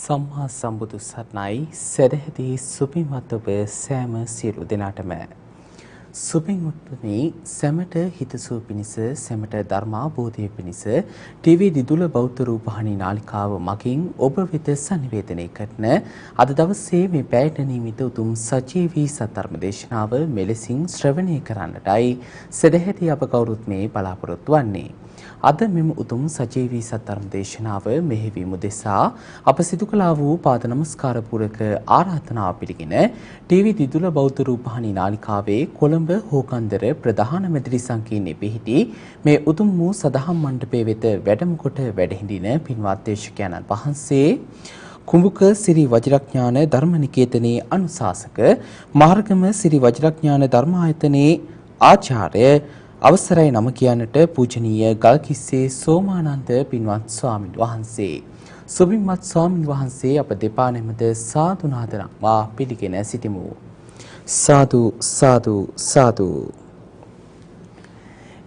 සම්මා සම්බුදු සරණයි සදැහැති සුපින්වත් ඔබ සෑම සියලු දෙනාටම සුපින්වත්නි සැමට හිතසුව පිණිස සැමට ධර්මාභෝධය පිණිස ටීවී දිදුල බෞද්ධ රූපවාහිනී නාලිකාව මගින් ඔබ වෙත සංනිවේදනය කරන අද දවසේ මේ පැයට නියමිත උතුම් සජීවී සත්‍ධර්ම දේශනාව මෙලෙසින් ශ්‍රවණය කරන්නටයි සදැහැති අප කවුරුත් මේ බලාපොරොත්තු වන්නේ. අද මෙම උතුම් සජීවී සත්‍ධර්ම දේශනාව මෙහෙවීම දෙසා අප සිදු කළා වූ පාද නමස්කාර පූරක ආරාධනාව පිළිගෙන ටීවී දිදුල බෞද්ධ රූපවාහිනී නාලිකාවේ කොළඹ හෝකන්දර ප්‍රධාන මැදිරි සංකීර්ණයේ පිහිටි මේ උතුම් වූ සදහම් මණ්ඩපයේ වෙත වැඩම කොට වැඩහිඳින පින්වත් දේශකයන්න් වහන්සේ කුඹුක සිරි වජිරඥාන ධර්මනිකේතනයේ අනුශාසක මාර්ගම සිරි වජිරඥාන ධර්මායතනයේ ආචාර්ය අවසරයි නම කියන්නට පූජනීය ගල්කිස්සේ සෝමානන්ද පින්වත් ස්වාමින් වහන්සේ සුබින්වත් ස්වාමින් වහන්සේ අප දෙපා නැමද සාදු නාදනවා පිළිගෙන සිටිමු. සාදු සාදු සාදු.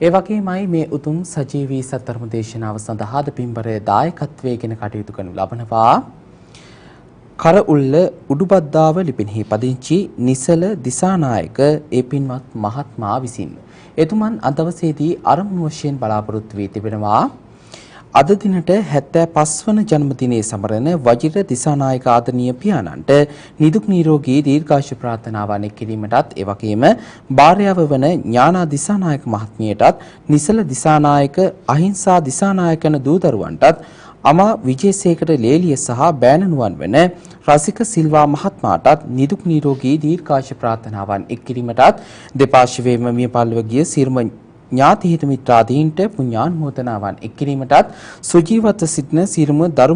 ඒ වගේමයි මේ උතුම් සජීවී සත්‍ධර්ම දේශනාව සඳහා ද පින්බර දායකත්වයෙන් කටයුතු කරනු ලබනවා. කරඋල්ල උඩුබද්දාව ලිපිනෙහි පදිංචි නිසල දිසානායක ඒ පින්වත් මහත්මයා විසින් එතුමන් අද දවසේදී ආරම්භ වශයෙන් බලාපොරොත්තු වී තිබෙනවා අද දිනට 75 වන ජන්මදිනයේ සමරන වජිර දිසානායක ආදරණීය පියාණන්ට නිදුක් නිරෝගී දීර්ඝායුෂ ප්‍රාර්ථනාවන් කිරීමටත් ඒ වගේම භාර්යාව වන ඥානා දිසානායක මහත්මියටත් නිසල දිසානායක අහිංසා දිසානායක යන දූ දරුවන්ටත් අමා විජේසේකර ලේලිය සහ බෑණනුවන් වන රසික සිල්වා මහත්මයාටත් නිදුක් නිරෝගී දීර්ඝායුෂ ප්‍රාර්ථනාවන් එක්කිරීමටත් දෙපාර්ශ්වයේම මිය පරලොව ගිය සියලුම ඥාති හිත මිත්‍රාදීන්ට පුණ්‍යානුමෝදනාවන් එක්කිරීමටත් සුජීවත්ව සිටින සියලුම දරු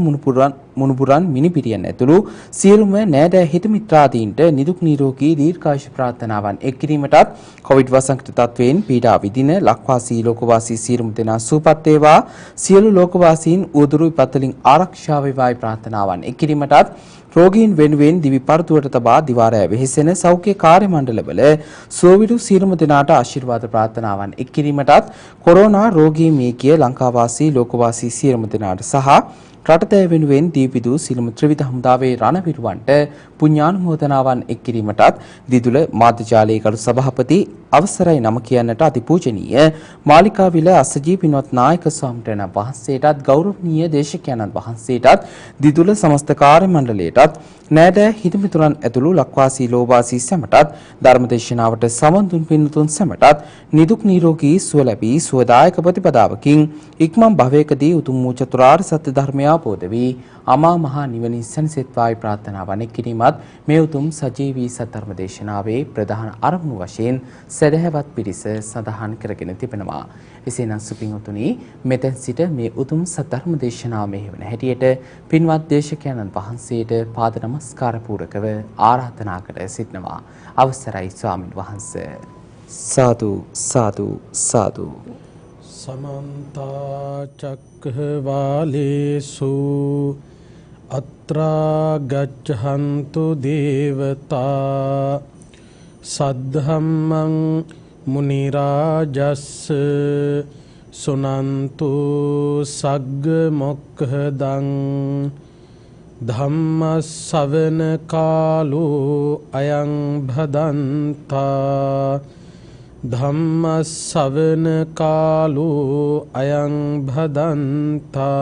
මුණුබුරන් මිනිපිරියන් ඇතුළු සියලුම නෑදෑ හිත මිත්‍රාදීන්ට නිදුක් නිරෝගී දීර්ඝායුෂ ප්‍රාර්ථනාවන් එක්කිරීමටත් කොවිඩ් වසංගත තත්වයෙන් පීඩා විඳින ලක්වාසී ලෝකවාසී සියලුම දෙනා සුවපත් වේවා සියලු ලෝකවාසීන් උදුරු විපත් වලින් ආරක්ෂා වේවායි ප්‍රාර්ථනාවන් එක්කිරීමටත් රෝගීන් වෙනුවෙන් දිවි පරතුවට තබා දිවාරය වෙහෙසෙන සෞඛ්‍ය කාර්ය මණ්ඩලවල සුවවිරු සියලුම දෙනාට ආශිර්වාද ප්‍රාර්ථනාවන් එක්කිරීමටත් කොරෝනා රෝගී මේකිය ලංකාවාසී ලෝකවාසී සියලුම දෙනාට සහ රටතේ වෙනුවෙන් දීපිදු සියලුම ත්‍රිවිධ හමුදාවේ රණවිරුවන්ට පුණ්‍යානුමෝදනාවන් එක්කිරීමටත් දිදුල මාධ්‍ය කරු සභාපති අවසරයි නම කියන්නට අතිපූජනීය මාලිකාවිල අසජී පින්වත් නායක ස්වාමීන් වහන්සේටත් ගෞරවනීය දේශකයන්න් වහන්සේටත් දිදුල සමස්ත කාර්ය මණ්ඩලයටත් නෑදෑ හිතමිතුරන් ඇතුළු ලක්වාසී ලෝවාසී සැමටත් ධර්මදේශනාවට සමන් දුන් පින්තුන් සැමටත් නිදුක් නිරෝගී සුව ලැබී සුවදායක ප්‍රතිපදාවකින් ඉක්මන් භවයකදී උතුම් වූ චතුරාර්ය සත්‍ය ධර්මය අවබෝධ වී අමා මහ නිවනින් සැනසෙත්වායි ප්‍රාර්ථනාවන් එක්කිරීමත් මේ උතුම් සජීවී සත්‍ධර්ම දේශනාවේ ප්‍රධාන අරමුණු වශයෙන් සදහැවත් පිරිස සඳහන් කරගෙන තිබෙනවා. එසේනම් සුපින්වතුනි මෙතෙන් සිට මේ උතුම් සත්‍ධර්ම දේශනාව මෙහෙවන හැටියට පින්වත් දේශකයන්න් වහන්සේට පාද නමස්කාර පූරකව ආරාධනා කර සිටිනවා. අවසරයි ස්වාමින් වහන්සේ. සාදු සාදු සාදු. समन्त चक्रवालेषु अत्रा गच्छन्तु देवता सद्धम्मं मुनिराजस् सुनन्तु सग्ग मोक्खदं धम्म सवन कालो अयं भदन्ता धम्म सवन कालो अयं भदन्ता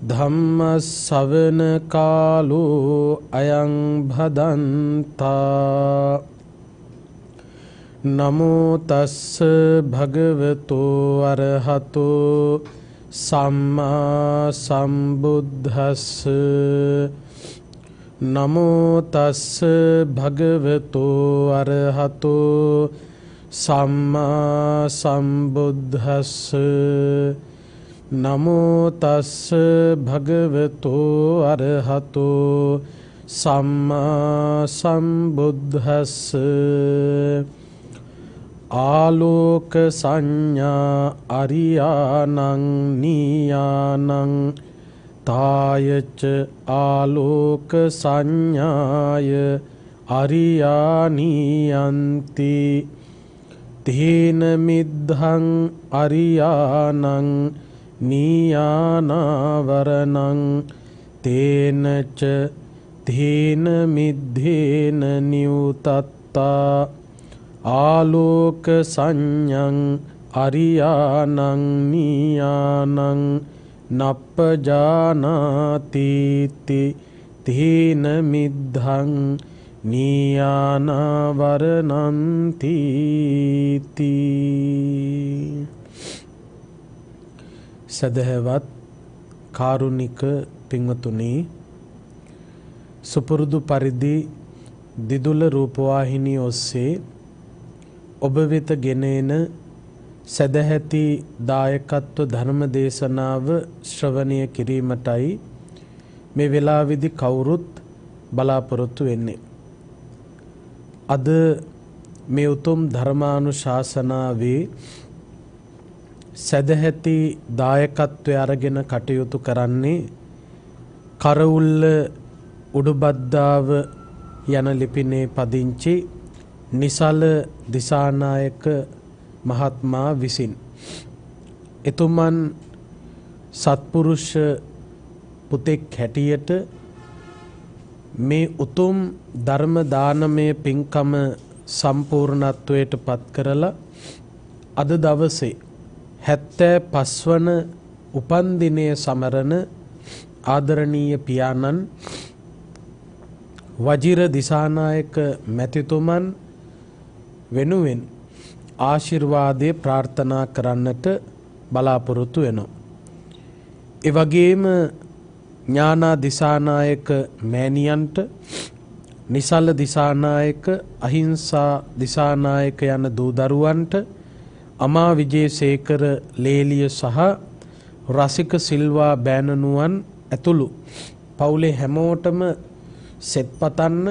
धम्म सवन कालो अयं भदन्ता नमो तस् भगवतो अरहतो सम्मा सम्बुद्धस् नमो तस् भगवतो अरहतो सम्मा सम्बुद्धस् नमो तस् भगवतो अरहतो सम्मा सम्बुद्धस् आलोक संज्ञा अरियानं नीयानं तायच आलोक संज्ञाय अरियानीयन्ति तेन मिद्धं अरियानं नीयानावरणं තේනච තේන මිද්ධේන නියුතත්තා ආලෝක සංඥං අරියානං නීයානං නප්පජානාති තේන මිද්ධං නීයානවරණන්ති සදහවත් කාරුණික පින්වතුනි, සුපුරුදු පරිදි දිදුල රූපවාහිනිය ඔස්සේ ඔබ වෙත ගෙන එන සදැහැති දායකත්ව ධර්ම දේශනාව ශ්‍රවණය කිරීමටයි මේ වෙලාවේදී කවුරුත් බලාපොරොත්තු වෙන්නේ. අද මේ උතුම් ධර්මානුශාසනාවේ සදැහැති දායකත්වය අරගෙන කටයුතු කරන්නේ කරවුල්ල උඩුබද්දාව යන ලිපිනේ පදිංචි නිසල දිසානායක මහත්මයා විසින්. එතුමන් සත්පුරුෂ පුතෙක් හැටියට මේ උතුම් ධර්ම දානමය පින්කම සම්පූර්ණත්වයට පත් කරලා අද දවසේ 75 වන උපන්දිනය සමරන ආදරණීය පියාණන් වජිර දිසානායක මැතිතුමන් වෙනුවෙන් ආශිර්වාදේ ප්‍රාර්ථනා කරන්නට බලාපොරොත්තු වෙනවා. ඒ වගේම ඥානා දිසානායක මෑණියන්ට, නිසල දිසානායක, අහිංසා දිසානායක යන දූ දරුවන්ට, අමා විජේසේකර ලේලිය සහ රසික සිල්වා බෑණනුවන් ඇතුළු පවුලේ හැමෝටම සෙත් පතන්න,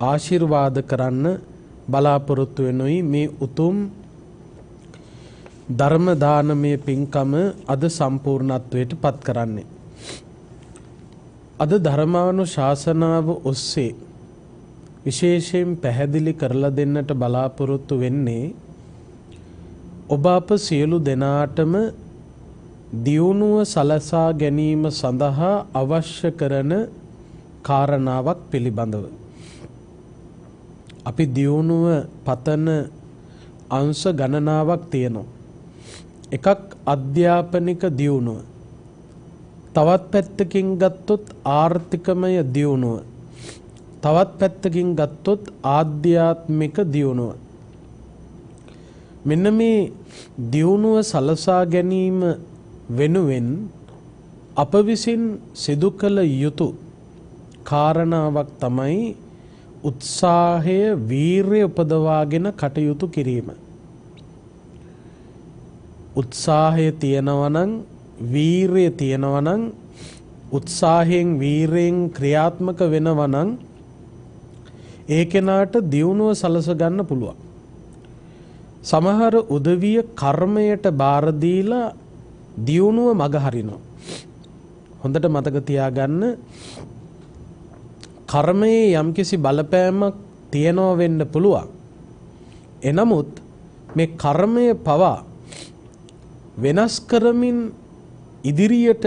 ආශිර්වාද කරන්න බලාපොරොත්තු වෙනුයි මේ උතුම් ධර්ම දානමය පින්කම අද සම්පූර්ණත්වයට පත් කරන්නේ. අද ධර්මානුශාසනාව ඔස්සේ විශේෂයෙන් පැහැදිලි කරලා දෙන්නට බලාපොරොත්තු වෙන්නේ ඔබ අප සියලු දෙනාටම දියුණුව සලසා ගැනීම සඳහා අවශ්‍ය කරන කාරණාවක් පිළිබඳව. අපි දියුණුව පතන අංශ ගණනාවක් තියෙනවා. එකක් අධ්‍යාපනික දියුණුව. තවත් පැත්තකින් ගත්තොත් ආර්ථිකමය දියුණුව. තවත් පැත්තකින් ගත්තොත් ආධ්‍යාත්මික දියුණුව. මෙන්න මේ දියුණුව සලසා ගැනීම වෙනුවෙන් අප විසින් සිදු කළ යුතු කාරණාවක් තමයි උත්සාහය, වීරිය උපදවාගෙන කටයුතු කිරීම. උත්සාහය තියෙනවා නම්, වීරිය තියෙනවා නම්, උත්සාහයෙන් වීරයෙන් ක්‍රියාත්මක වෙනවා නම් ඒ කෙනාට දියුණුව සලස ගන්න පුළුවන්. සමහර උදවිය කර්මයට බාර දීලා දියුණුව මග හරිනවා. හොඳට මතක තියාගන්න, කර්මයේ යම්කිසි බලපෑමක් තියනවා වෙන්න පුළුවන්. එනමුත් මේ කර්මය පවා වෙනස් කරමින් ඉදිරියට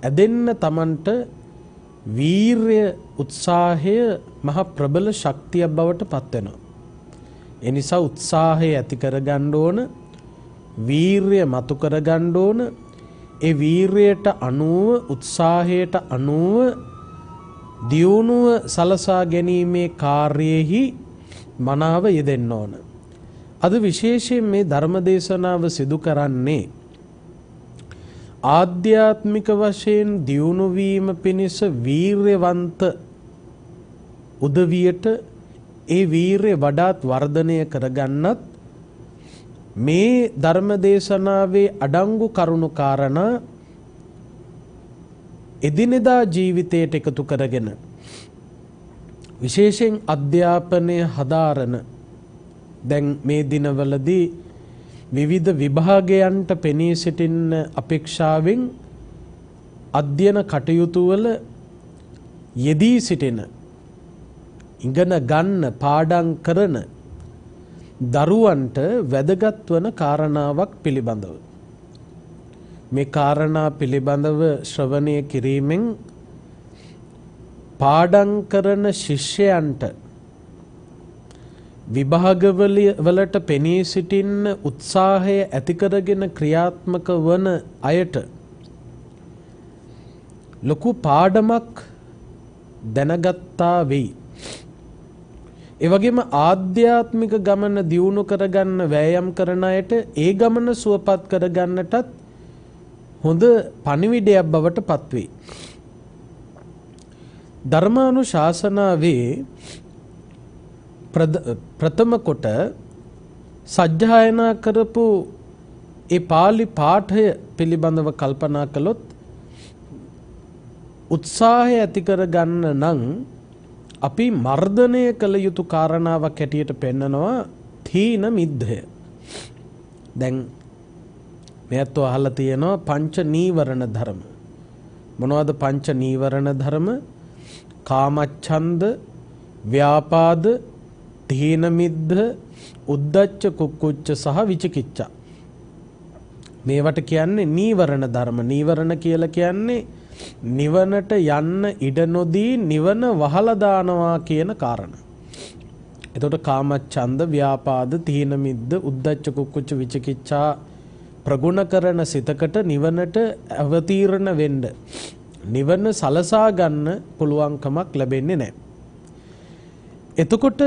ඇදෙන්න Tamanට වීරය, උත්සාහය මහ ප්‍රබල ශක්තියක් බවට පත් වෙනවා. ඒ නිසා උත්සාහය ඇති කරගන්න ඕන, වීරය මතු කරගන්න ඕන. ඒ වීරයට අනුව, උත්සාහයට අනුව දියුණුව සලසා ගැනීමේ කාර්යයෙහි මනාව යෙදෙන්න ඕන. අද විශේෂයෙන් මේ ධර්මදේශනාව සිදු කරන්නේ ආධ්‍යාත්මික වශයෙන් දියුණු වීම පිණිස වීරයවන්ත උදවියට ඒ වීරය වඩාත් වර්ධනය කරගන්නත් මේ ධර්මදේශනාවේ අඩංගු කරුණු කාරණා එදිනෙදා ජීවිතයට එකතු කරගෙන විශේෂයෙන් අධ්‍යාපනය හදාරන, දැන් මේ දිනවලදී විවිධ විභාගයන්ට පෙනී සිටින අපේක්ෂාවෙන් අධ්‍යයන කටයුතු වල යෙදී සිටින, ඉගෙන ගන්න, පාඩම් කරන දරුවන්ට වැදගත් වන කාරණාවක් පිළිබඳව මේ කාරණා පිළිබඳව ශ්‍රවණය කිරීමෙන් පාඩම් කරන ශිෂ්‍යයන්ට විභාගවලට පෙනී සිටින්න උත්සාහය ඇති කරගෙන ක්‍රියාත්මක වන අයට ලොකු පාඩමක් දැනගත්තා වෙයි. ඒ වගේම ආධ්‍යාත්මික ගමන දියුණු කරගන්න වෑයම් කරන අයට ඒ ගමන සුවපත් කරගන්නටත් හොඳ පණිවිඩයක් බවට පත්වේ. ධර්මානුශාසනාවේ ප්‍රථම කොට සජ්ජායනා කරපු ඒ පාලි පාඨය පිළිබඳව කල්පනා කළොත් උත්සාහය ඇති කරගන්න නම් අපි මර්ධනය කළ යුතු කාරණාවක් හැටියට පෙන්නනවා තීන මිද්ධය. දැන් මෙයත් අහලා තියෙනවා පංච නීවරණ ධර්ම. මොනවද පංච නීවරණ ධර්ම? කාමච්ඡන්ද, ව්‍යාපාද, තීන මිද්ධ, උද්ධච්ච කුක්කුච්ච සහ විචිකිච්ඡා. මේවට කියන්නේ නීවරණ ධර්ම. නීවරණ කියලා කියන්නේ නිවනට යන්න ඉඩ නොදී නිවන වහලා දානවා කියන කාරණා. එතකොට කාමච්ඡන්ද, ව්‍යාපාද, තීන මිද්ධ, උද්ධච්ච කුක්කුච්ච විචිකිච්ඡා ප්‍රගුණ කරන සිතකට නිවනට අවතීර්ණ වෙන්න, නිවන සලසා ගන්න පුළුවන්කමක් ලැබෙන්නේ නැහැ. එතකොට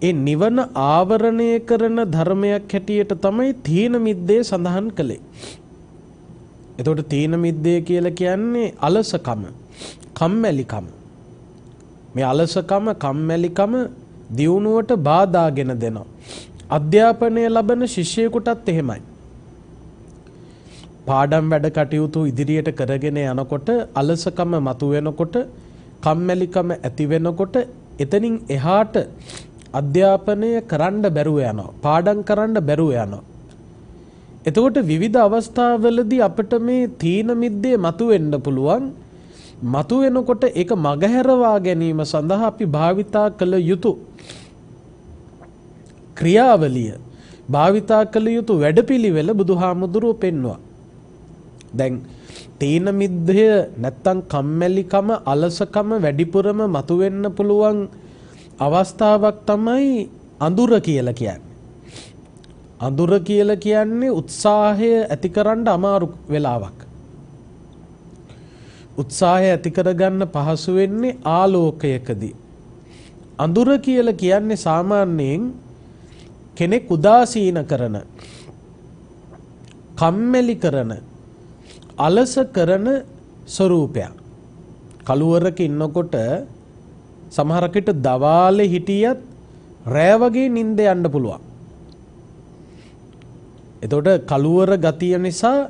ඒ නිවන ආවරණය කරන ධර්මයක් හැටියට තමයි තීන මිද්දේ සඳහන් කළේ. එතකොට තීන මිද්දේ කියලා කියන්නේ අලසකම, කම්මැලිකම. මේ අලසකම, කම්මැලිකම දියුණුවට බාධාගෙන දෙනවා. අධ්‍යාපනය ලබන ශිෂ්‍යයෙකුටත් එහෙමයි. පාඩම් වැඩ කටයුතු ඉදිරියට කරගෙන යනකොට අලසකම මතුවෙනකොට, කම්මැලිකම ඇති වෙනකොට එතනින් එහාට අධ්‍යාපනය කරන්න බැරුව යනවා. පාඩම් කරන්න බැරුව යනවා. එතකොට විවිධ අවස්ථාවලදී අපිට මේ තීන මිද්දේ මතුවෙන්න පුළුවන්. මතුවෙනකොට ඒක මගහැරවා ගැනීම සඳහා අපි භාවිතා කළ යුතු ක්‍රියාවලිය, භාවිතා කළ යුතු වැඩපිළිවෙල බුදුහාමුදුරුවෝ පෙන්වුවා. දැන් තීන මිද්දය නැත්තම් කම්මැලිකම, අලසකම වැඩිපුරම මතුවෙන්න පුළුවන් අවස්ථාවක් තමයි අඳුර කියලා කියන්නේ. අඳුර කියලා කියන්නේ උත්සාහය ඇති කරන්න අමාරු වෙලාවක්. උත්සාහය ඇති කරගන්න පහසු වෙන්නේ ආලෝකයකදී. අඳුර කියලා කියන්නේ සාමාන්‍යයෙන් කෙනෙක් උදාසීන කරන, කම්මැලි කරන, අලස කරන ස්වરૂපයක්. කළුවරක ඉන්නකොට සමහරකට දවාලේ හිටියත් රෑ වගේ නිින්ද යන්න පුළුවන්. එතකොට කළුවර ගතිය නිසා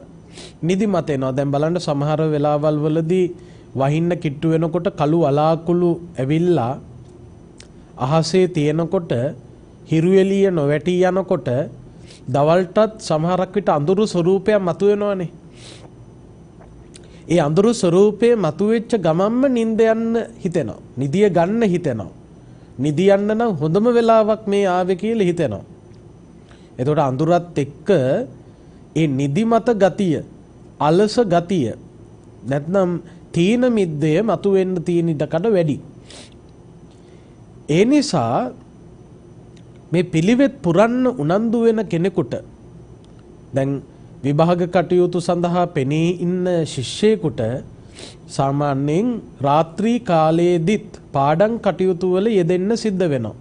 නිදිමත එනවා. දැන් බලන්න සමහර වෙලාවල් වලදී වහින්න කිට්ටු වෙනකොට කළු වලාකුළු ඇවිල්ලා අහසේ තියෙනකොට හිරු එළිය නොවැටි යනකොට දවල්ටත් සමහරක් විට අඳුරු ස්වરૂපයක් මතුවෙනවානේ. ඒ අඳුරු ස්වરૂපේ මතුවෙච්ච ගමන්ම නිින්ද යන්න හිතෙනවා. නිදිය ගන්න හිතෙනවා. නිදි යන්න නම් හොඳම වෙලාවක් මේ ආවේ කියලා හිතෙනවා. එතකොට අඳුරත් එක්ක ඒ නිදිමත ගතිය, අලස ගතිය නැත්නම් තීන මිද්දය මතුවෙන්න තියෙන ඉඩකඩ වැඩි. ඒ නිසා මේ පිළිවෙත් පුරන්න උනන්දු වෙන කෙනෙකුට, දැන් විභාග කටයුතු සඳහා පෙනී ඉන්න ශිෂ්‍යයෙකුට සාමාන්‍යයෙන් රාත්‍රී කාලයේදීත් පාඩම් කටයුතු වල යෙදෙන්න සිද්ධ වෙනවා.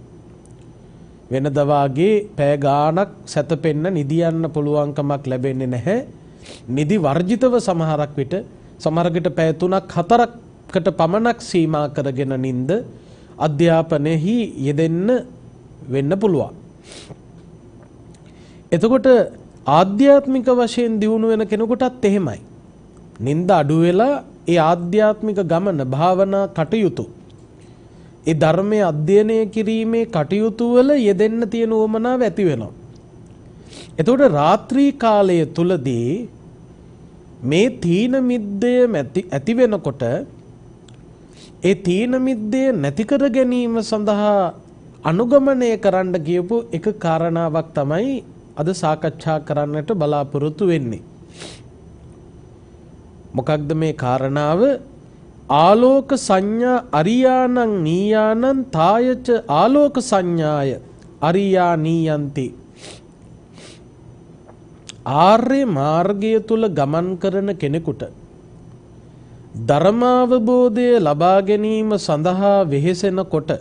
වෙනදා වාගේ පැය ගාණක් සැතපෙන්න නිදියන්න පුළුවන්කමක් ලැබෙන්නේ නැහැ. නිදි වර්ජිතව සමහරක් විට සමහරකට පැය 3ක් 4කට පමණක් සීමා කරගෙන නිින්ද අධ්‍යාපනයේහි යෙදෙන්න වෙන්න පුළුවන්. එතකොට ආධ්‍යාත්මික වශයෙන් දියුණු වෙන කෙනෙකුටත් එහෙමයි. නිින්ද අඩු වෙලා ඒ ආධ්‍යාත්මික ගමන, භාවනා කටයුතු, ඒ ධර්මයේ අධ්‍යයනය කිරීමේ කටයුතු වල යෙදෙන්න තියෙන උවමනාව ඇති වෙනවා. එතකොට රාත්‍රී කාලය තුලදී මේ තීන මිද්දය ඇති වෙනකොට ඒ තීන මිද්දය නැති කර ගැනීම සඳහා අනුගමනය කරන්න කියපු එක කාරණාවක් තමයි අද සාකච්ඡා කරන්නට බලාපොරොත්තු වෙන්නේ. මොකක්ද මේ කාරණාව? ආලෝක සංඥා අරියානං නීයානං තායච ආලෝක සංඥාය අරියා නීයන්ති. ආර්ය මාර්ගය තුල ගමන් කරන කෙනෙකුට ධර්මාවබෝධය ලබා ගැනීම සඳහා වෙහෙසෙනකොට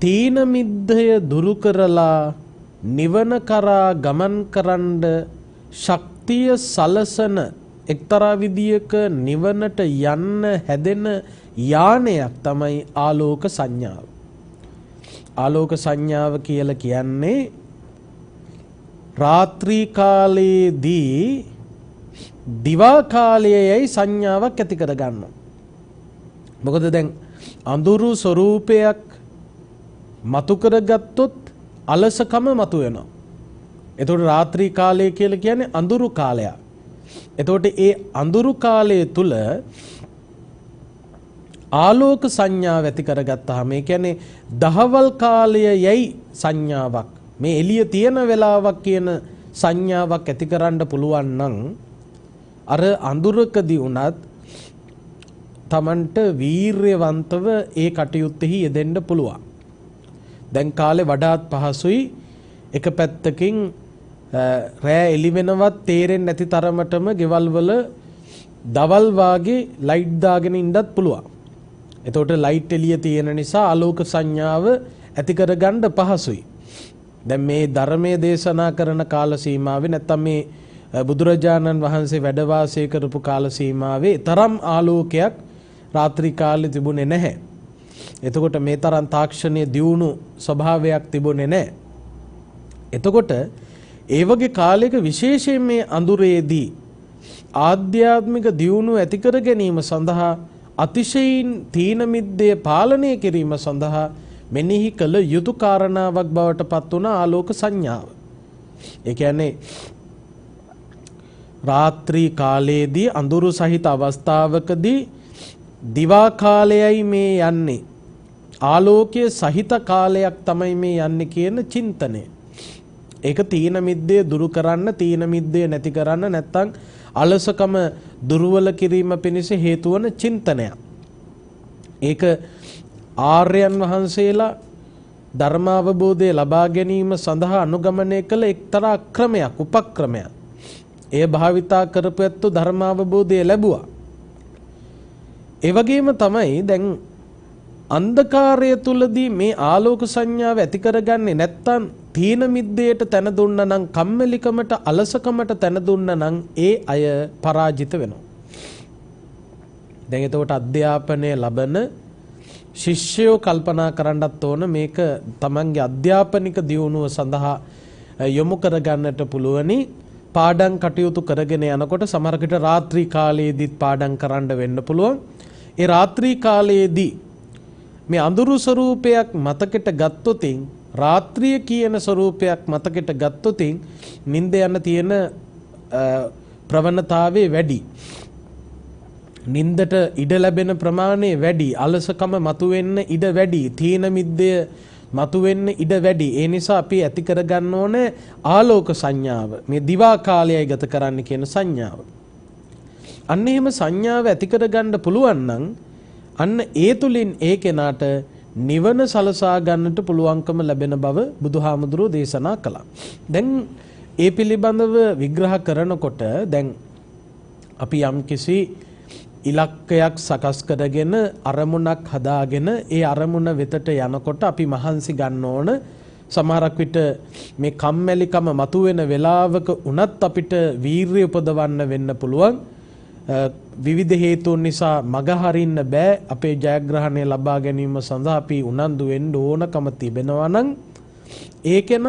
තීන මිද්දය දුරු කරලා නිවන කරා ගමන් කරන්න ශක්තිය සලසන එක්තරා විදියක නිවනට යන්න හැදෙන යානයක් තමයි ආලෝක සංඥාව. ආලෝක සංඥාව කියලා කියන්නේ රාත්‍රී කාලයේදී දිවා කාලයේයි සංඥාවක් ඇති කර ගන්නවා. මොකද දැන් අඳුරු ස්වરૂපයක් මතු කරගත්තොත් අලසකම මතු වෙනවා. එතකොට රාත්‍රී කාලය කියලා කියන්නේ අඳුරු කාලයක්. එතකොට ඒ අඳුරු කාලය තුල ආලෝක සංඥාව ඇති කරගත්තාම ඒ කියන්නේ දහවල් කාලයයි සංඥාවක් මේ එළිය තියෙන වෙලාවක් කියන සංඥාවක් ඇති කරන්න පුළුවන් නම් අර අඳුරකදී උනත් Tamanට වීර්යවන්තව ඒ කටයුත්තෙහි යෙදෙන්න පුළුවන්. දැන් කාලේ වඩාත් පහසුයි එක පැත්තකින් රෑ එළි වෙනවත් තේරෙන්නේ නැති තරමටම ගෙවල් වල දවල් වාගේ ලයිට් දාගෙන ඉන්නත් පුළුවන්. එතකොට ලයිට් එළිය තියෙන නිසා ආලෝක සංඥාව ඇති කරගන්න පහසුයි. දැන් මේ ධර්මයේ දේශනා කරන කාල සීමාවේ නැත්තම් මේ බුදුරජාණන් වහන්සේ වැඩ වාසය කරපු කාල සීමාවේ තරම් ආලෝකයක් රාත්‍රී කාලේ තිබුණේ නැහැ. එතකොට මේ තරම් තාක්ෂණයේ දියුණු ස්වභාවයක් තිබුණේ නැහැ. එතකොට ඒ වගේ කාලයක විශේෂයෙන් මේ අඳුරේදී ආධ්‍යාත්මික දියුණුව ඇති කර ගැනීම සඳහා අතිශයින් තීන මිද්දේ පාලනය කිරීම සඳහා මෙනෙහි කළ යුතු කාරණාවක් බවට පත් වුණ ආලෝක සංඥාව. ඒ කියන්නේ රාත්‍රී කාලයේදී අඳුරු සහිත අවස්ථාවකදී දිවා කාලයයි මේ යන්නේ ආලෝකයේ සහිත කාලයක් තමයි මේ යන්නේ කියන චින්තනය. ඒක තීන මිද්දේ දුරු කරන්න තීන මිද්දේ නැති කරන්න නැත්තම් අලසකම දුර්වල කිරීම පිණිස හේතු වන චින්තනයක්. ඒක ආර්යයන් වහන්සේලා ධර්මාවබෝධය ලබා ගැනීම සඳහා අනුගමනය කළ එක්තරා ක්‍රමයක් උපක්‍රමයක්. එය භාවිතා කරපු ඇත්තෝ ධර්මාවබෝධය ලැබුවා. ඒ වගේම තමයි දැන් අන්ධකාරය තුලදී මේ ආලෝක සංඥාව ඇති කරගන්නේ නැත්තම් තීන මිද්දේට තැන දුන්නා නම් කම්මැලිකමට අලසකමට තැන දුන්නා නම් ඒ අය පරාජිත වෙනවා. දැන් එතකොට අධ්‍යාපනය ලබන ශිෂ්‍යයෝ කල්පනා කරන්නත් ඕන මේක තමන්ගේ අධ්‍යාපනික දියුණුව සඳහා යොමු කරගන්නට පුළුවනි. පාඩම් කටයුතු කරගෙන යනකොට සමහරකට රාත්‍රී කාලයේදීත් පාඩම් කරන්න වෙන්න පුළුවන්. ඒ රාත්‍රී කාලයේදී මේ අඳුරු ස්වરૂපයක් මතකෙට ගත්තොතින් රාත්‍රිය කියන ස්වરૂපයක් මතකෙට ගත්තොතින් නිින්ද යන තියෙන ප්‍රවණතාවය වැඩි. නිින්දට ඉඩ ලැබෙන ප්‍රමාණය වැඩි. අලසකම මතුවෙන්න ඉඩ වැඩි. තීන මිද්දය මතුවෙන්න ඉඩ වැඩි. ඒ නිසා අපි ඇති කරගන්න ඕනේ ආලෝක සංඥාව. මේ දිවා කාලයයි ගත කරන්න කියන සංඥාව. අන්න එහෙම සංඥාව ඇති කරගන්න පුළුවන් නම් අන්න ඒ තුලින් ඒ කෙනාට නිවන සලසා ගන්නට පුළුවන්කම ලැබෙන බව බුදුහාමුදුරුවෝ දේශනා කළා. දැන් ඒ පිළිබඳව විග්‍රහ කරනකොට දැන් අපි යම්කිසි ඉලක්කයක් සකස් කරගෙන අරමුණක් හදාගෙන ඒ අරමුණ වෙතට යනකොට අපි මහන්සි ගන්න ඕන. සමහරක් විට මේ කම්මැලිකම මතුවෙන වෙලාවක උනත් අපිට වීරිය උපදවන්න වෙන්න පුළුවන්. විවිධ හේතුන් නිසා මග හරින්න බෑ. අපේ ජයග්‍රහණය ලබා ගැනීම සඳහා අපි උනන්දු වෙන්න ඕනකම තිබෙනවා නම් ඒකේන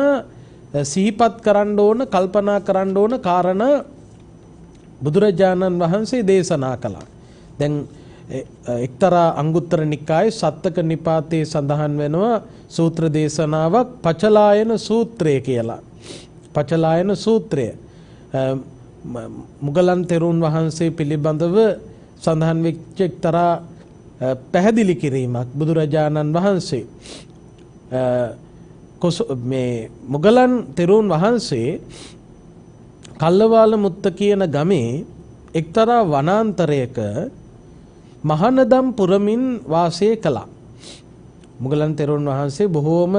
සිහිපත් කරන්න ඕන, කල්පනා කරන්න ඕන කාරණා බුදුරජාණන් වහන්සේ දේශනා කළා. දැන් එක්තරා අංගුත්තර නිකායේ සත්තක නිපාතේ සඳහන් වෙනවා සූත්‍ර දේශනාවක් පචලායන සූත්‍රය කියලා. පචලායන සූත්‍රය මුගලන් තෙරුන් වහන්සේ පිළිබඳව සඳහන් වෙච්ච එක්තරා පැහැදිලි කිරීමක් බුදුරජාණන් වහන්සේ මේ මුගලන් තෙරුන් වහන්සේ කල්ලවාල මුත්ත කියන ගමේ එක්තරා වනාන්තරයක මහනදම් පුරමින් වාසය කළා. මුගලන් තෙරුන් වහන්සේ බොහෝම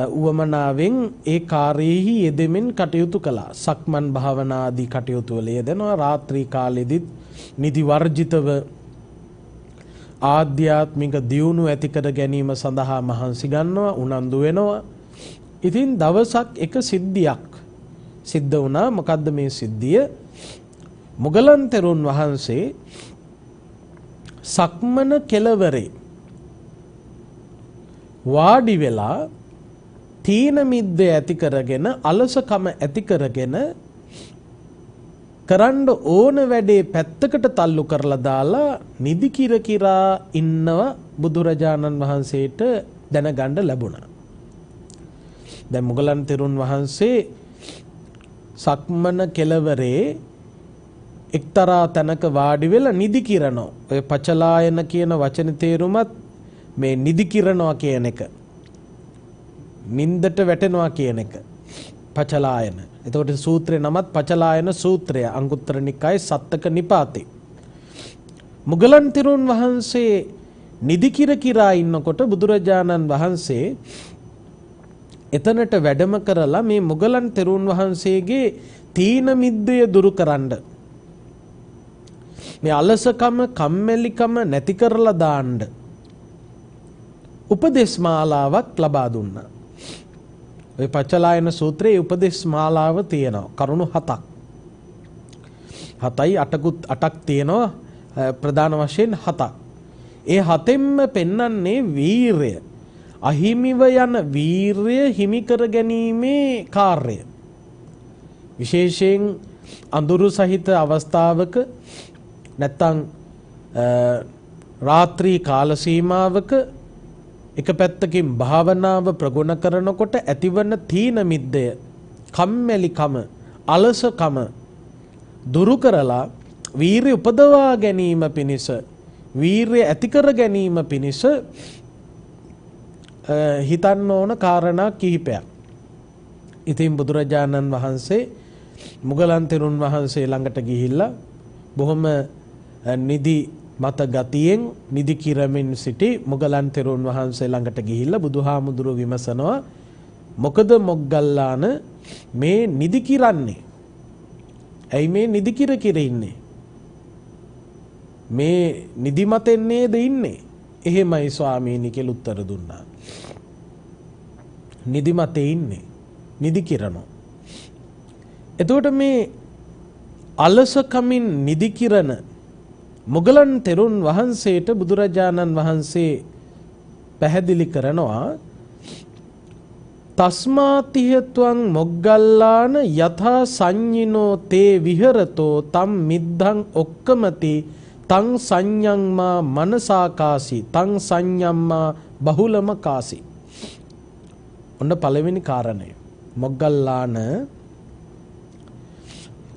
උවමනාවෙන් ඒ කාර්යෙහි යෙදෙමින් කටයුතු කළා. සක්මන් භාවනා ආදී කටයුතු වල යෙදෙනවා. රාත්‍රී කාලෙදිත් නිදි වර්ජිතව ආධ්‍යාත්මික දියුණුව ඇති කර ගැනීම සඳහා මහන්සි ගන්නවා, උනන්දු වෙනවා. ඉතින් දවසක් එක සිද්ධියක් සිද්ධ වුණා. මොකද්ද මේ සිද්ධිය? මුගලන් තෙරුන් වහන්සේ සක්මන කෙළවරේ වාඩි වෙලා තීන මිද්ද ඇති කරගෙන අලසකම ඇති කරගෙන කරන්න ඕන වැඩේ පැත්තකට තල්ලු කරලා දාලා නිදි කිරකිරා ඉන්නව බුදුරජාණන් වහන්සේට දැනගන්න ලැබුණා. දැන් මුගලන් තෙරුන් වහන්සේ සක්මන කෙළවරේ එක්තරා තැනක වාඩි වෙලා නිදි කිරනවා. ඔය පචලායන කියන වචන තේරුමත් මේ නිදි කිරනවා කියන එක. නින්දට වැටෙනවා කියන එක. පචලායන. එතකොට සූත්‍රේ නමත් පචලායන සූත්‍රය. අංගුත්තර නිකායේ සත්තක නිපාතේ. මුගලන් තෙරුන් වහන්සේ නිදි කිරකිරා ඉන්නකොට බුදුරජාණන් වහන්සේ එතනට වැඩම කරලා මේ මුගලන් තෙරුන් වහන්සේගේ තීන මිද්දය දුරු කරන්න, මේ අලසකම කම්මැලිකම නැති කරලා දාන්න උපදේශ මාලාවක් ලබා දුන්නා. ඔය පචලායන සූත්‍රයේ උපදේශ මාලාව තියෙනවා. කරුණු 7ක්. 7යි 8ක් තියෙනවා. ප්‍රධාන වශයෙන් 7ක්. ඒ 7ෙන්ම පෙන්වන්නේ වීරය. අහිමිව යන වීරය හිමි කර ගැනීමේ කාර්යය. විශේෂයෙන් අඳුරු සහිත අවස්ථාවක නැත්තම් රාත්‍රී කාල සීමාවක එක පැත්තකින් භාවනාව ප්‍රගුණ කරනකොට ඇතිවන තීන මිද්දය, කම්මැලිකම, අලසකම දුරු කරලා වීරිය උපදවා ගැනීම පිණිස, වීරිය ඇති කර ගැනීම පිණිස හිතන්න ඕන කාරණා කිහිපයක්. ඉතින් බුදුරජාණන් වහන්සේ මුගලන් තෙරුන් වහන්සේ ළඟට ගිහිල්ලා බොහොම නිදි මත ගතියෙන් නිදි කිරමින් සිටි මුගලන් තෙරුන් වහන්සේ ළඟට ගිහිල්ලා බුදුහාමුදුරුවෝ විමසනවා, මොකද මොග්ගල්ලාන මේ නිදි කිරන්නේ? ඇයි මේ නිදි කිර ඉන්නේ? මේ නිදි මතෙන් නේද ඉන්නේ? එහෙමයි ස්වාමීනි කියලා උත්තර දුන්නා. නිදි මතේ ඉන්නේ, නිදි කිරනවා. එතකොට මේ අලසකමින් නිදි කිරන මුගලන් තෙරුන් වහන්සේට බුදුරජාණන් වහන්සේ පැහැදිලි කරනවා, තස්මාතිහත්වං මොග්ගල්ලාන යථා සංඤිනෝ තේ විහෙරතෝ තම් මිද්ධං ඔක්කමති තං සංඤම්මා මනසාකාසි තං සංඤම්මා බහුලමකාසි. ඔන්න පළවෙනි කාරණය. මොග්ගල්ලාන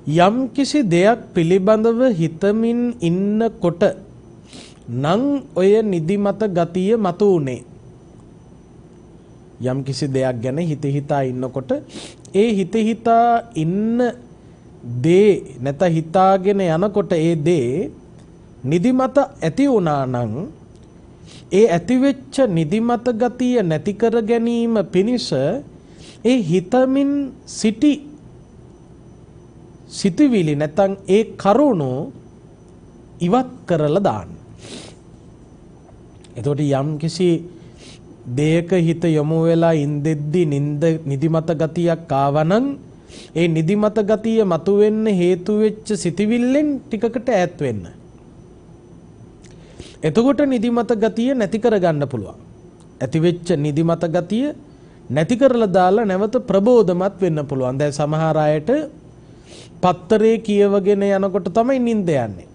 යම් කිසි දෙයක් පිළිබඳව හිතමින් ඉන්නකොට නම් ඔය නිදිමත ගතිය මතු උනේ. යම් කිසි දෙයක් ගැන හිතා ඉන්නකොට ඒ හිතා ඉන්න දේ නැත හිතාගෙන යනකොට ඒ දේ නිදිමත ඇති වුණා නම් ඒ ඇතිවෙච්ච නිදිමත ගතිය නැති කර ගැනීම පිණිස ඒ හිතමින් සිතවිලි නැත්නම් ඒ කරුණු ඉවත් කරලා දාන්න. එතකොට යම් කිසි දෙයක හිත යොමු වෙලා ඉඳෙද්දි නිදිමත ගතියක් ආවනම් ඒ නිදිමත ගතිය මතුවෙන්න හේතු වෙච්ච සිතවිල්ලෙන් ටිකකට ඈත් වෙන්න. එතකොට නිදිමත ගතිය නැති කර ගන්න පුළුවන්. ඇතිවෙච්ච නිදිමත ගතිය නැති කරලා දාලා නැවත ප්‍රබෝධමත් වෙන්න පුළුවන්. දැන් සමහර අයට පත්තරේ කියවගෙන යනකොට තමයි නිින්ද යන්නේ.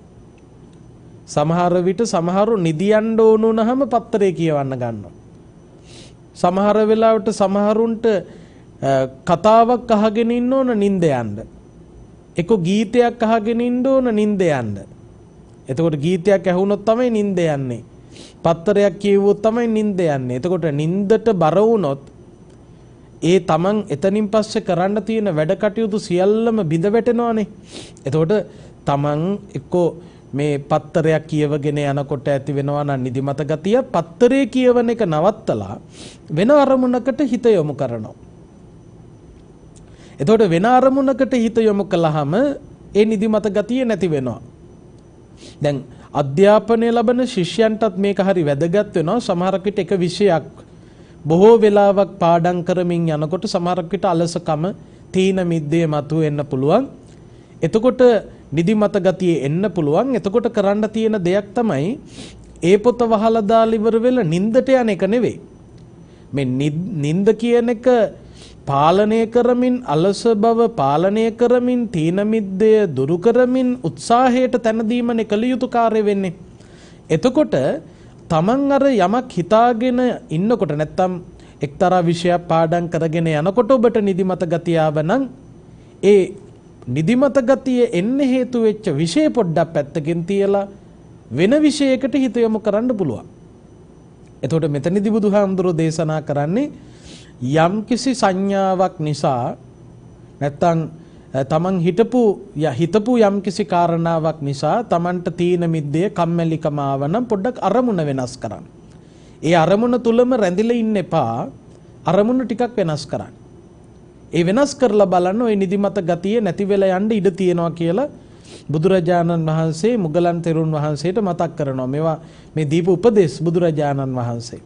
සමහර විට සමහරු නිදියන්න ඕන වුණාම පත්තරේ කියවන්න ගන්නවා. සමහර වෙලාවට සමහරුන්ට කතාවක් අහගෙන ඉන්න ඕන නිින්ද යන්න. එක ගීතයක් අහගෙන ඉන්න ඕන නිින්ද යන්න. එතකොට ගීතයක් ඇහුනොත් තමයි නිින්ද යන්නේ. පත්තරයක් කියවුවොත් තමයි නිින්ද යන්නේ. එතකොට නිින්දට බර වුණොත් ඒ තමන් එතනින් පස්සේ කරන්න තියෙන වැඩ කටයුතු සියල්ලම බිඳ වැටෙනවානේ. එතකොට තමන් එක්කෝ මේ පත්තරයක් කියවගෙන යනකොට ඇති වෙනවා නම් නිදිමත ගතිය. පත්තරේ කියවන එක නවත්තලා වෙන අරමුණකට හිත යොමු කරනවා. එතකොට වෙන අරමුණකට හිත යොමු කළාම ඒ නිදිමත ගතිය නැති වෙනවා. දැන් අධ්‍යාපනය ලබන ශිෂ්‍යයන්ටත් මේක හරි වැදගත් වෙනවා. සමහරක් විට එක විෂයක් බොහෝ වෙලාවක් පාඩම් කරමින් යනකොට සමහරක් විට අලසකම තීන මිද්දේ මතුවෙන්න පුළුවන්. එතකොට නිදිමත ගතිය එන්න පුළුවන්. එතකොට කරන්න තියෙන දෙයක් තමයි ඒ පොත වහලා දාලා ඉවර වෙලා නිින්දට යන එක නෙවෙයි. මේ නිින්ද කියන එක පාලනය කරමින් අලස බව පාලනය කරමින් තීන මිද්දය දුරු කරමින් උත්සාහයට තැන දීමනේ කළ යුතු කාර්ය වෙන්නේ. එතකොට තමන් අර යමක් හිතාගෙන ඉන්නකොට නැත්තම් එක්තරා විෂයක් පාඩම් කරගෙන යනකොට ඔබට නිදිමත ගතිය ආවනම් ඒ නිදිමත ගතිය එන්නේ හේතු වෙච්ච විෂය පොඩ්ඩක් පැත්තකින් තියලා වෙන විෂයකට හිත යොමු කරන්න පුළුවන්. එතකොට මෙතනදී බුදුහාමුදුරෝ දේශනා කරන්නේ යම් කිසි සංඥාවක් නිසා නැත්තම් තමන් හිතපු යම් කිසි කාරණාවක් නිසා තමන්ට තීන මිද්දේ කම්මැලිකම ආවනම් පොඩ්ඩක් අරමුණ වෙනස් කරන්න. ඒ අරමුණ තුලම රැඳිලා ඉන්න එපා. අරමුණ ටිකක් වෙනස් කරන්න. ඒ වෙනස් කරලා බලන්න ওই නිදිමත ගතිය නැති වෙලා යන්න ඉඩ තියෙනවා කියලා බුදුරජාණන් වහන්සේ මුගලන් තෙරුන් වහන්සේට මතක් කරනවා. මේවා මේ දීප උපදේශ බුදුරජාණන් වහන්සේ.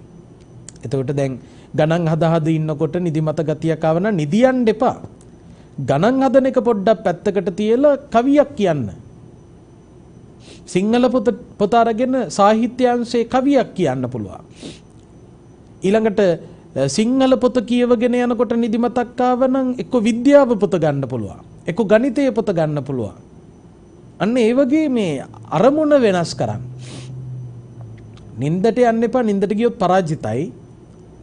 එතකොට දැන් ගණන් හද ඉන්නකොට නිදිමත ගතියක් ආවනම් නිදියන්න එපා. ගණන් හදන එක පොඩ්ඩක් පැත්තකට තියලා කවියක් කියන්න. සිංහල පොත අරගෙන සාහිත්‍යාංශයේ කවියක් කියන්න පුළුවන්. ඊළඟට සිංහල පොත කියවගෙන යනකොට නිදිමතක් ආවනම් එක්ක විද්‍යාව පොත ගන්න පුළුවන්. එක්ක ගණිතයේ පොත ගන්න පුළුවන්. අන්න ඒ වගේ මේ අරමුණ වෙනස් කරන්න. නින්දට යන්න එපා. නින්දට ගියොත් පරාජිතයි.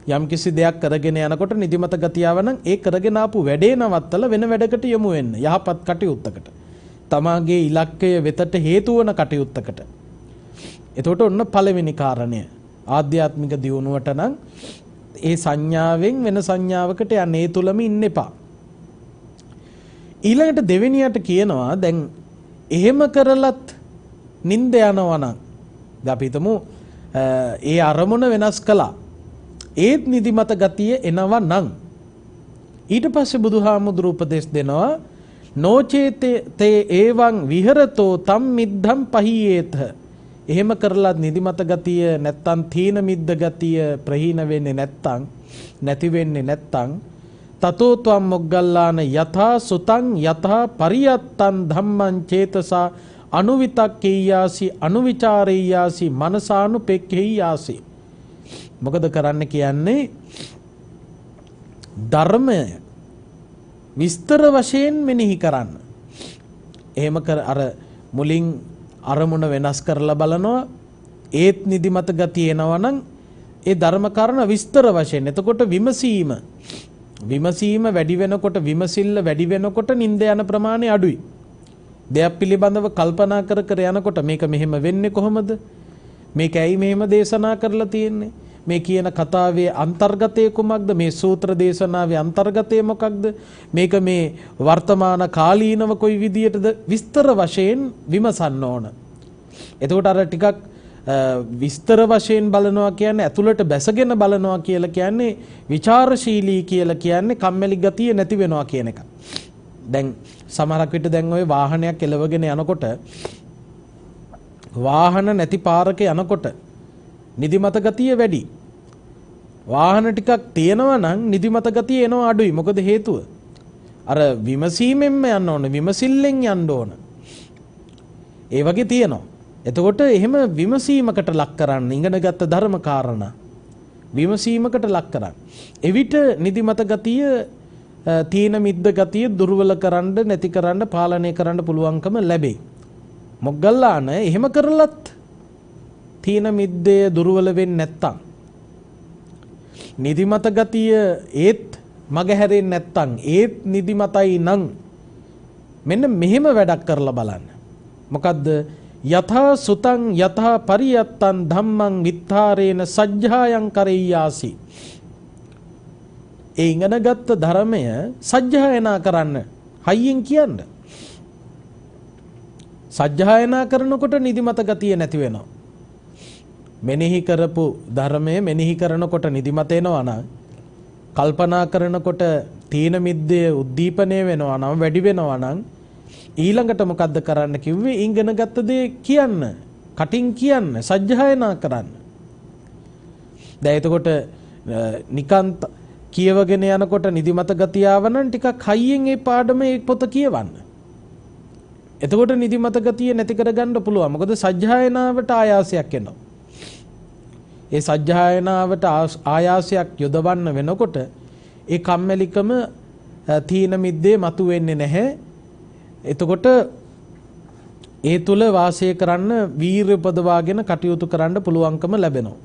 යම් කිසි දෙයක් කරගෙන යනකොට නිදිමත ගතිය ආවනම් ඒ කරගෙන ආපු වැඩේ නවත්තලා වෙන වැඩකට යොමු වෙන්න. යහපත් කටයුත්තකට. තමාගේ ඉලක්කය වෙතට හේතු වන කටයුත්තකට. එතකොට ඔන්න පළවෙනි කාරණය. ආධ්‍යාත්මික දියුණුවට නම් ඒ සංඥාවෙන් වෙන සංඥාවකට යන්න ඒ තුලම ඉන්න එපා. ඊළඟට දෙවෙනියට කියනවා දැන් එහෙම කරලත් නිින්ද යනවා නම් අපි හිතමු ඒ අරමුණ වෙනස් කළා. ඒත් නිදිමත ගතිය එනවා නම් ඊට පස්සේ බුදුහාමුදුරු උපදේශ දෙනවා නොචේතේ ඒවං විහෙරතෝ තම් මිද්ධම් පහියේත. එහෙම කරලා නිදිමත ගතිය නැත්තම් තීන මිද්ද ගතිය ප්‍රහීන වෙන්නේ නැත්තම් නැති වෙන්නේ නැත්තම් තතෝ ත්වම් මොග්ගල්ලාන යථා සුතං යථා පරියත්තං ධම්මං චේතසා අනුවිතක්කේයාසි අනුවිචාරේයාසි මනසානුපෙක්ඛේයාසි. මොකද කරන්න කියන්නේ ධර්මය විස්තර වශයෙන් මෙනෙහි කරන්න. එහෙම අර මුලින් අරමුණ වෙනස් කරලා බලනවා. ඒත් නිදිමත ගතිය එනවා නම් ඒ ධර්ම කාරණා විස්තර වශයෙන්. එතකොට විමසීම වැඩි වෙනකොට විමසිල්ල වැඩි වෙනකොට නිින්ද යන ප්‍රමාණය අඩුයි. දෙයක් පිළිබඳව කල්පනා කර යනකොට මේක මෙහෙම වෙන්නේ කොහොමද? මේක ඇයි මෙහෙම දේශනා කරලා තියෙන්නේ? මේ කියන කතාවේ අන්තර්ගතය කුමක්ද? මේ සූත්‍ර දේශනාවේ අන්තර්ගතය මොකක්ද? මේක මේ වර්තමාන කාලීනව කොයි විදියටද විස්තර වශයෙන් විමසන්න ඕන. එතකොට අර ටිකක් විස්තර වශයෙන් බලනවා කියන්නේ ඇතුළට බැසගෙන බලනවා කියලා කියන්නේ විචාරශීලී කියලා කියන්නේ කම්මැලි ගතිය නැති වෙනවා කියන එක. දැන් සමහරක් විට දැන් ওই වාහනයක් එලවගෙන යනකොට වාහන නැති පාරක යනකොට නිදිමත ගතිය වැඩි. වාහන ටිකක් තියෙනවා නම් නිදිමත ගතිය එනවා අඩුයි. මොකද හේතුව? අර විමසීමෙන්ම යන්න ඕන. විමසිල්ලෙන් යන්න ඕන. ඒ වගේ තියෙනවා. එතකොට එහෙම විමසීමකට ලක් කරන්න ඉගෙනගත්ත ධර්ම කාරණා විමසීමකට ලක් කරන්න. එවිට නිදිමත ගතිය තීන මිද්ද ගතිය දුර්වල කරන්න නැති කරන්න පාලනය කරන්න පුළුවන්කම ලැබේ. මොග්ගල්ලාන එහෙම කරලත් තීන මිද්දේ දුර්වල වෙන්නේ නැත්තම් නිදිමත ගතිය ඒත් මගහැරෙන්නේ නැත්තම් ඒත් නිදිමතයි නම් මෙන්න මෙහෙම වැඩක් කරලා බලන්න. මොකද්ද? යථා සුතං යථා පරියත්තං ධම්මං විත්තරේන සජ්ජායං කරෙය්‍යාසි. ඒ ඉගෙනගත්ත ධර්මය සජ්ජායනා කරන්න. හයියෙන් කියන්න. සජ්ජායනා කරනකොට නිදිමත ගතිය නැති වෙනවා. මෙනෙහි කරපු ධර්මයේ මෙනෙහි කරනකොට නිදිමත එනවා නම් කල්පනා කරනකොට තීන මිද්දේ උද්දීපනය වෙනවා නම් වැඩි වෙනවා නම් ඊළඟට මොකද්ද කරන්න කිව්වේ? ඉගෙන ගත්ත දේ කියන්න, කටින් කියන්න, සජ්ජායනා කරන්න. දැන් එතකොට නිකන් කියවගෙන යනකොට නිදිමත ගතිය ආව නම් ටිකක් හයියෙන් ඒ පාඩම ඒ පොත කියවන්න. එතකොට නිදිමත ගතිය නැති කරගන්න පුළුවන්. මොකද සජ්ජායනාවට ආයාසයක් එනවා. ඒ සජ්ජායනාවට ආයාසයක් යොදවන්න වෙනකොට ඒ කම්මැලිකම තීන මිද්දේ මතුවෙන්නේ නැහැ. එතකොට ඒ තුල වාසය කරන්න වීරිය උපදවාගෙන කටයුතු කරන්න පුළුවන්කම ලැබෙනවා.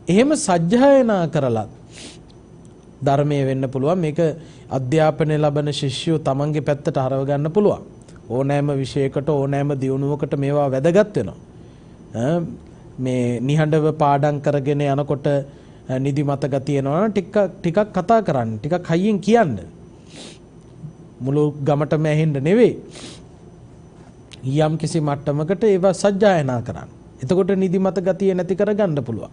එහෙම සජ්ජායනා කරලා ධර්මයේ වෙන්න පුළුවන්. මේක අධ්‍යාපනය ලබන ශිෂ්‍යයෝ තමන්ගේ පැත්තට හරව ගන්න පුළුවන්. ඕනෑම විෂයකට ඕනෑම දියුණුවකට මේවා වැදගත් වෙනවා. මේ නිහඬව පාඩම් කරගෙන යනකොට නිදිමත ගතිය එනවා ටිකක් කතා කරන්න, ටිකක් හයියෙන් කියන්න. මුළු ගමටම ඇහෙන්න නෙවෙයි. යම් කිසි මට්ටමකට ඒවා සජ්ජායනා කරන්න. එතකොට නිදිමත ගතිය නැති කරගන්න පුළුවන්.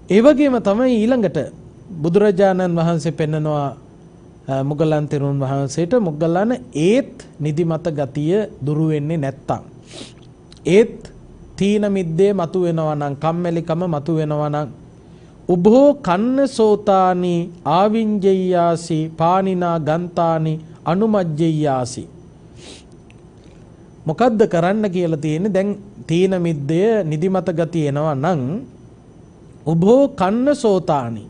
ඒ වගේම තමයි ඊළඟට බුදුරජාණන් වහන්සේ පෙන්නනවා මුගලන් තෙරුන් වහන්සේට මුගලන් ඒත් නිදිමත ගතිය දුරු වෙන්නේ නැත්තම් ඒත් තීන මිද්දේ මතු වෙනවා නම් කම්මැලිකම මතු වෙනවා නම් උභෝ කන්න සෝතානි ආවිඤ්ජයාසි පානිනා ගන්තානි අනුමජ්ජයාසි. මොකද්ද කරන්න කියලා තියෙන්නේ? දැන් තීන මිද්දේ නිදිමත ගතිය එනවා නම් උභෝ කන්න සෝතානි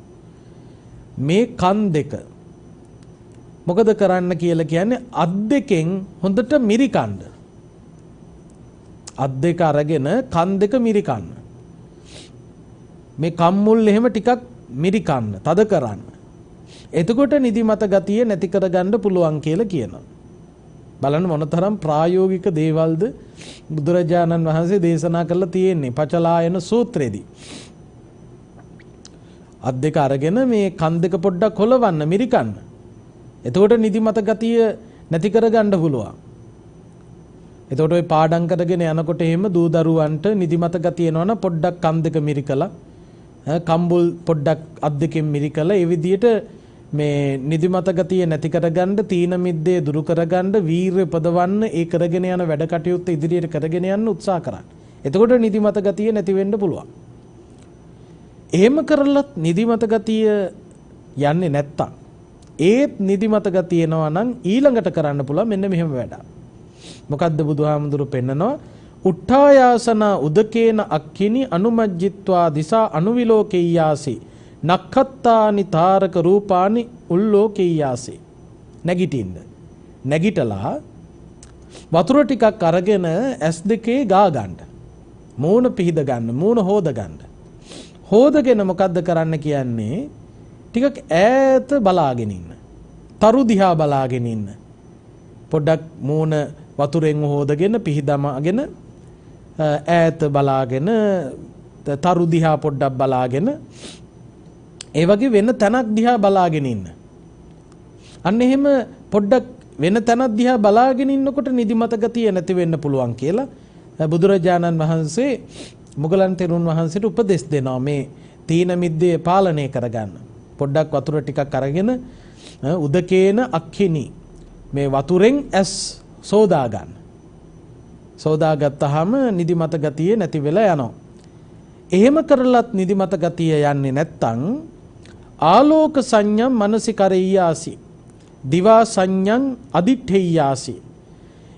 මේ කන් දෙක මොකද කරන්න කියලා කියන්නේ අත් දෙකෙන් හොඳට මිරිකන්න. අත් දෙක අරගෙන කන් දෙක මිරිකන්න. මේ කම්මුල් එහෙම ටිකක් මිරිකන්න, තද කරන්න. එතකොට නිදිමත ගතිය නැති කරගන්න පුළුවන් කියලා කියනවා. බලන්න මොනතරම් ප්‍රායෝගික දේවල්ද බුදුරජාණන් වහන්සේ දේශනා කරලා තියෙන්නේ පචලායන සූත්‍රයේදී. අත් දෙක අරගෙන මේ කන් දෙක පොඩ්ඩක් හොලවන්න, මිරිකන්න. එතකොට නිදිමත ගතිය නැති කරගන්න පුළුවන්. එතකොට ඔය පාඩම් කරගෙන යනකොට එහෙම දූ දරුවන්ට නිදිමත ගතිය එනවනම් පොඩ්ඩක් කන් දෙක මිරිකලා කම්බුල් පොඩ්ඩක් අත් දෙකෙන් මිරිකලා ඒ විදිහට මේ නිදිමත ගතිය නැති කරගන්න, තීන මිද්දේ දුරු කරගන්න, වීරිය උපදවන්න, ඒ කරගෙන යන වැඩ කටයුත්ත ඉදිරියට කරගෙන යන්න උත්සාහ කරන්න. එතකොට නිදිමත ගතිය නැති වෙන්න පුළුවන්. එහෙම කරලත් නිදිමත ගතිය යන්නේ නැත්තම් ඒත් නිදිමත ගතිය එනවා නම් ඊළඟට කරන්න පුළුවන් මෙන්න මෙහෙම වැඩ. මොකද්ද බුදුහාමුදුරු පෙන්නනවා? උට්ඨායාසන උදකේන අක්ඛිනි අනුමජ්ජිත්වා දිසා අනුවිලෝකෙය්‍යාසි නක්ඛත්තානි තාරක රූපානි උල්ලෝකෙය්‍යාසි. නැගිටින්න. නැගිටලා වතුර ටිකක් අරගෙන ඇස් දෙකේ ගා ගන්න. මූණ පිහිද ගන්න, මූණ හොද ගන්න. හොදගෙන මොකද්ද කරන්න කියන්නේ? ටිකක් ඈත බලාගෙන ඉන්න. තරු දිහා බලාගෙන ඉන්න. පොඩ්ඩක් මූණ වතුරෙන් හොදගෙන පිහිදමගෙන ඈත බලාගෙන තරු දිහා පොඩ්ඩක් බලාගෙන ඒ වගේ වෙන තැනක් දිහා බලාගෙන ඉන්න. අන්න එහෙම පොඩ්ඩක් වෙන තැනක් දිහා බලාගෙන ඉන්නකොට නිදිමත ගතිය නැති වෙන්න පුළුවන් කියලා බුදුරජාණන් වහන්සේ මුගලන් තෙරුන් වහන්සේට උපදෙස් දෙනවා මේ තීන මිද්දේ පාලනය කරගන්න. පොඩ්ඩක් වතුර ටිකක් අරගෙන උදකේන අක්ඛිනි මේ වතුරෙන් ඇස් සෝදා ගන්න. සෝදා ගත්තාම නිදිමත ගතිය නැති වෙලා යනවා. එහෙම කරලත් නිදිමත ගතිය යන්නේ නැත්තම් ආලෝක සංඥම් මනසිකරෙය්‍යාසි දිවා සංඥං අදිඨෙය්‍යාසි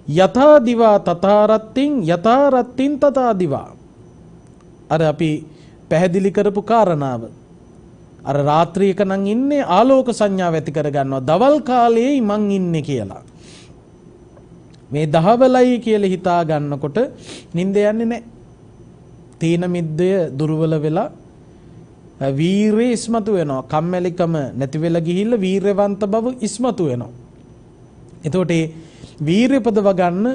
යථා දිවා තථාරත්තින් යථා රත්තින් තථා දිවා. අර අපි පැහැදිලි කරපු කාරණාව. අර රාත්‍රියක නම් ඉන්නේ ආලෝක සංඥාව ඇති කර ගන්නවා. දවල් කාලයේ මං ඉන්නේ කියලා. මේ දහවලයි කියලා හිතා ගන්නකොට නිින්ද යන්නේ නැහැ. තීන මිද්දය දුර්වල වෙලා වීරිය ඉස්මතු වෙනවා. කම්මැලිකම නැති වෙලා ගිහිල්ලා වීරවන්ත බව ඉස්මතු වෙනවා. එතකොට මේ වීරිය පදව ගන්න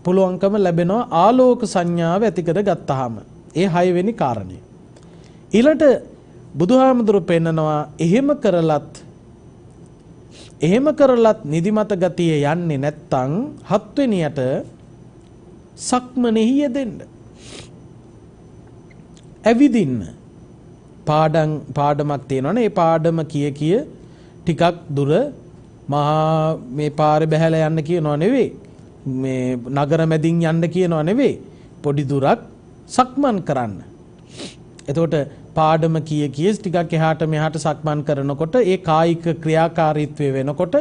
පුළුවන්කම ලැබෙනවා ආලෝක සංඥාව ඇති කර ගත්තාම. ඒ 6 වෙනි කාරණය. ඊළඟට බුදුහාමුදුරු පෙන්නනවා එහෙම කරලත් නිදිමත ගතිය යන්නේ නැත්තම් 7 වෙනියට සක්මනෙහි යෙදෙන්න. ඇවිදින්න. පාඩමක් තියෙනවනේ. ඒ පාඩම කිය ටිකක් දුර මහා මේ පාරේ බහැලා යන්න කියනවා නෙවෙයි. මේ නගර මැදින් යන්න කියනවා නෙවෙයි. පොඩි දුරක් සක්මන් කරන්න. එතකොට පාඩම කිය ටිකක් එහාට මෙහාට සක්මන් කරනකොට ඒ කායික ක්‍රියාකාරීත්වය වෙනකොට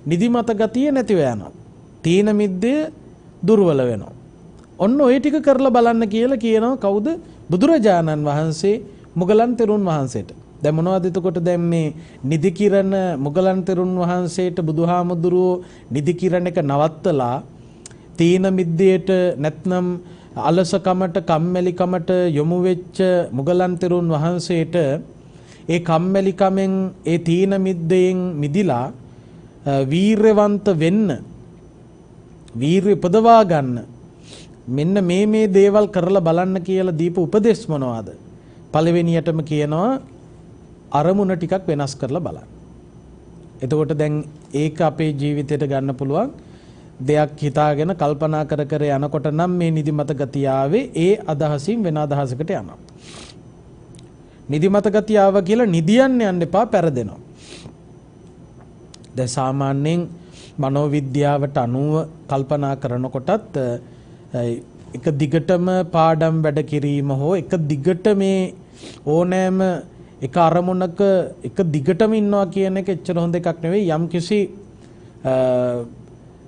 නිදිමත ගතිය නැතිව යනවා. තීන මිද්දය දුර්වල වෙනවා. ඔන්න ඔය ටික කරලා බලන්න කියලා කියනවා කවුද? බුදුරජාණන් වහන්සේ මුගලන් තෙරුන් වහන්සේට. දැන් මොනවද එතකොට දැන් මේ නිදි කිරණ මුගලන් තෙරුන් වහන්සේට බුදුහාමුදුරුවෝ නිදි කිරණ එක නවත්තලා තීන මිද්දයට නැත්නම් අලසකමට කම්මැලිකමට යොමු වෙච්ච මුගලන් තෙරුන් වහන්සේට ඒ කම්මැලිකමෙන් ඒ තීන මිද්දයෙන් මිදිලා වීරවන්ත වෙන්න වීරිය උපදවා ගන්න මෙන්න මේ දේවල් කරලා බලන්න කියලා දීප උපදෙස් මොනවද? පළවෙනියටම කියනවා අරමුණ ටිකක් වෙනස් කරලා බලන්න. එතකොට දැන් ඒක අපේ ජීවිතයට ගන්න පුළුවන් දෙයක් හිතාගෙන කල්පනා කර යනකොට නම් මේ නිදිමත ගතිය ආවේ ඒ අදහසින් වෙන අදහසකට යනවා. නිදිමත ගතිය ආව කියලා නිදියන්න යන්න එපා, පෙරදෙනවා. දැන් සාමාන්‍යයෙන් මනෝවිද්‍යාවට අනුව කල්පනා කරනකොටත් එක දිගටම පාඩම් වැඩ කිරීම හෝ එක දිගට මේ ඕනෑම එක අරමුණක එක දිගටම ඉන්නවා කියන එක එච්චර හොඳ එකක් නෙවෙයි. යම් කිසි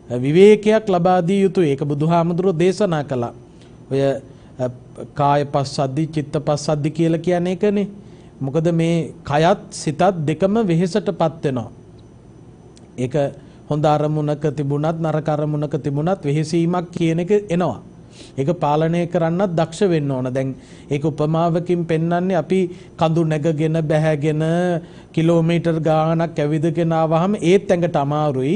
විවේකයක් ලබා දිය යුතුයි. ඒක බුදුහාමුදුරුවෝ දේශනා කළා. ඔය කාය පස්සද්ධි චිත්ත පස්සද්ධි කියලා කියන්නේ ඒකනේ. මොකද මේ කයත් සිතත් දෙකම වෙහෙසටපත් වෙනවා. ඒක හොඳ අරමුණක තිබුණත් නරක අරමුණක තිබුණත් වෙහෙසීමක් කියන එක එනවා. ඒක පාලනය කරන්නත් දක්ෂ වෙන්න ඕන. දැන් ඒක උපමාවකින් පෙන්වන්නේ අපි කඳු නැගගෙන බැහැගෙන කිලෝමීටර් ගාණක් ඇවිදගෙන ආවහම ඒත් ඇඟට අමාරුයි.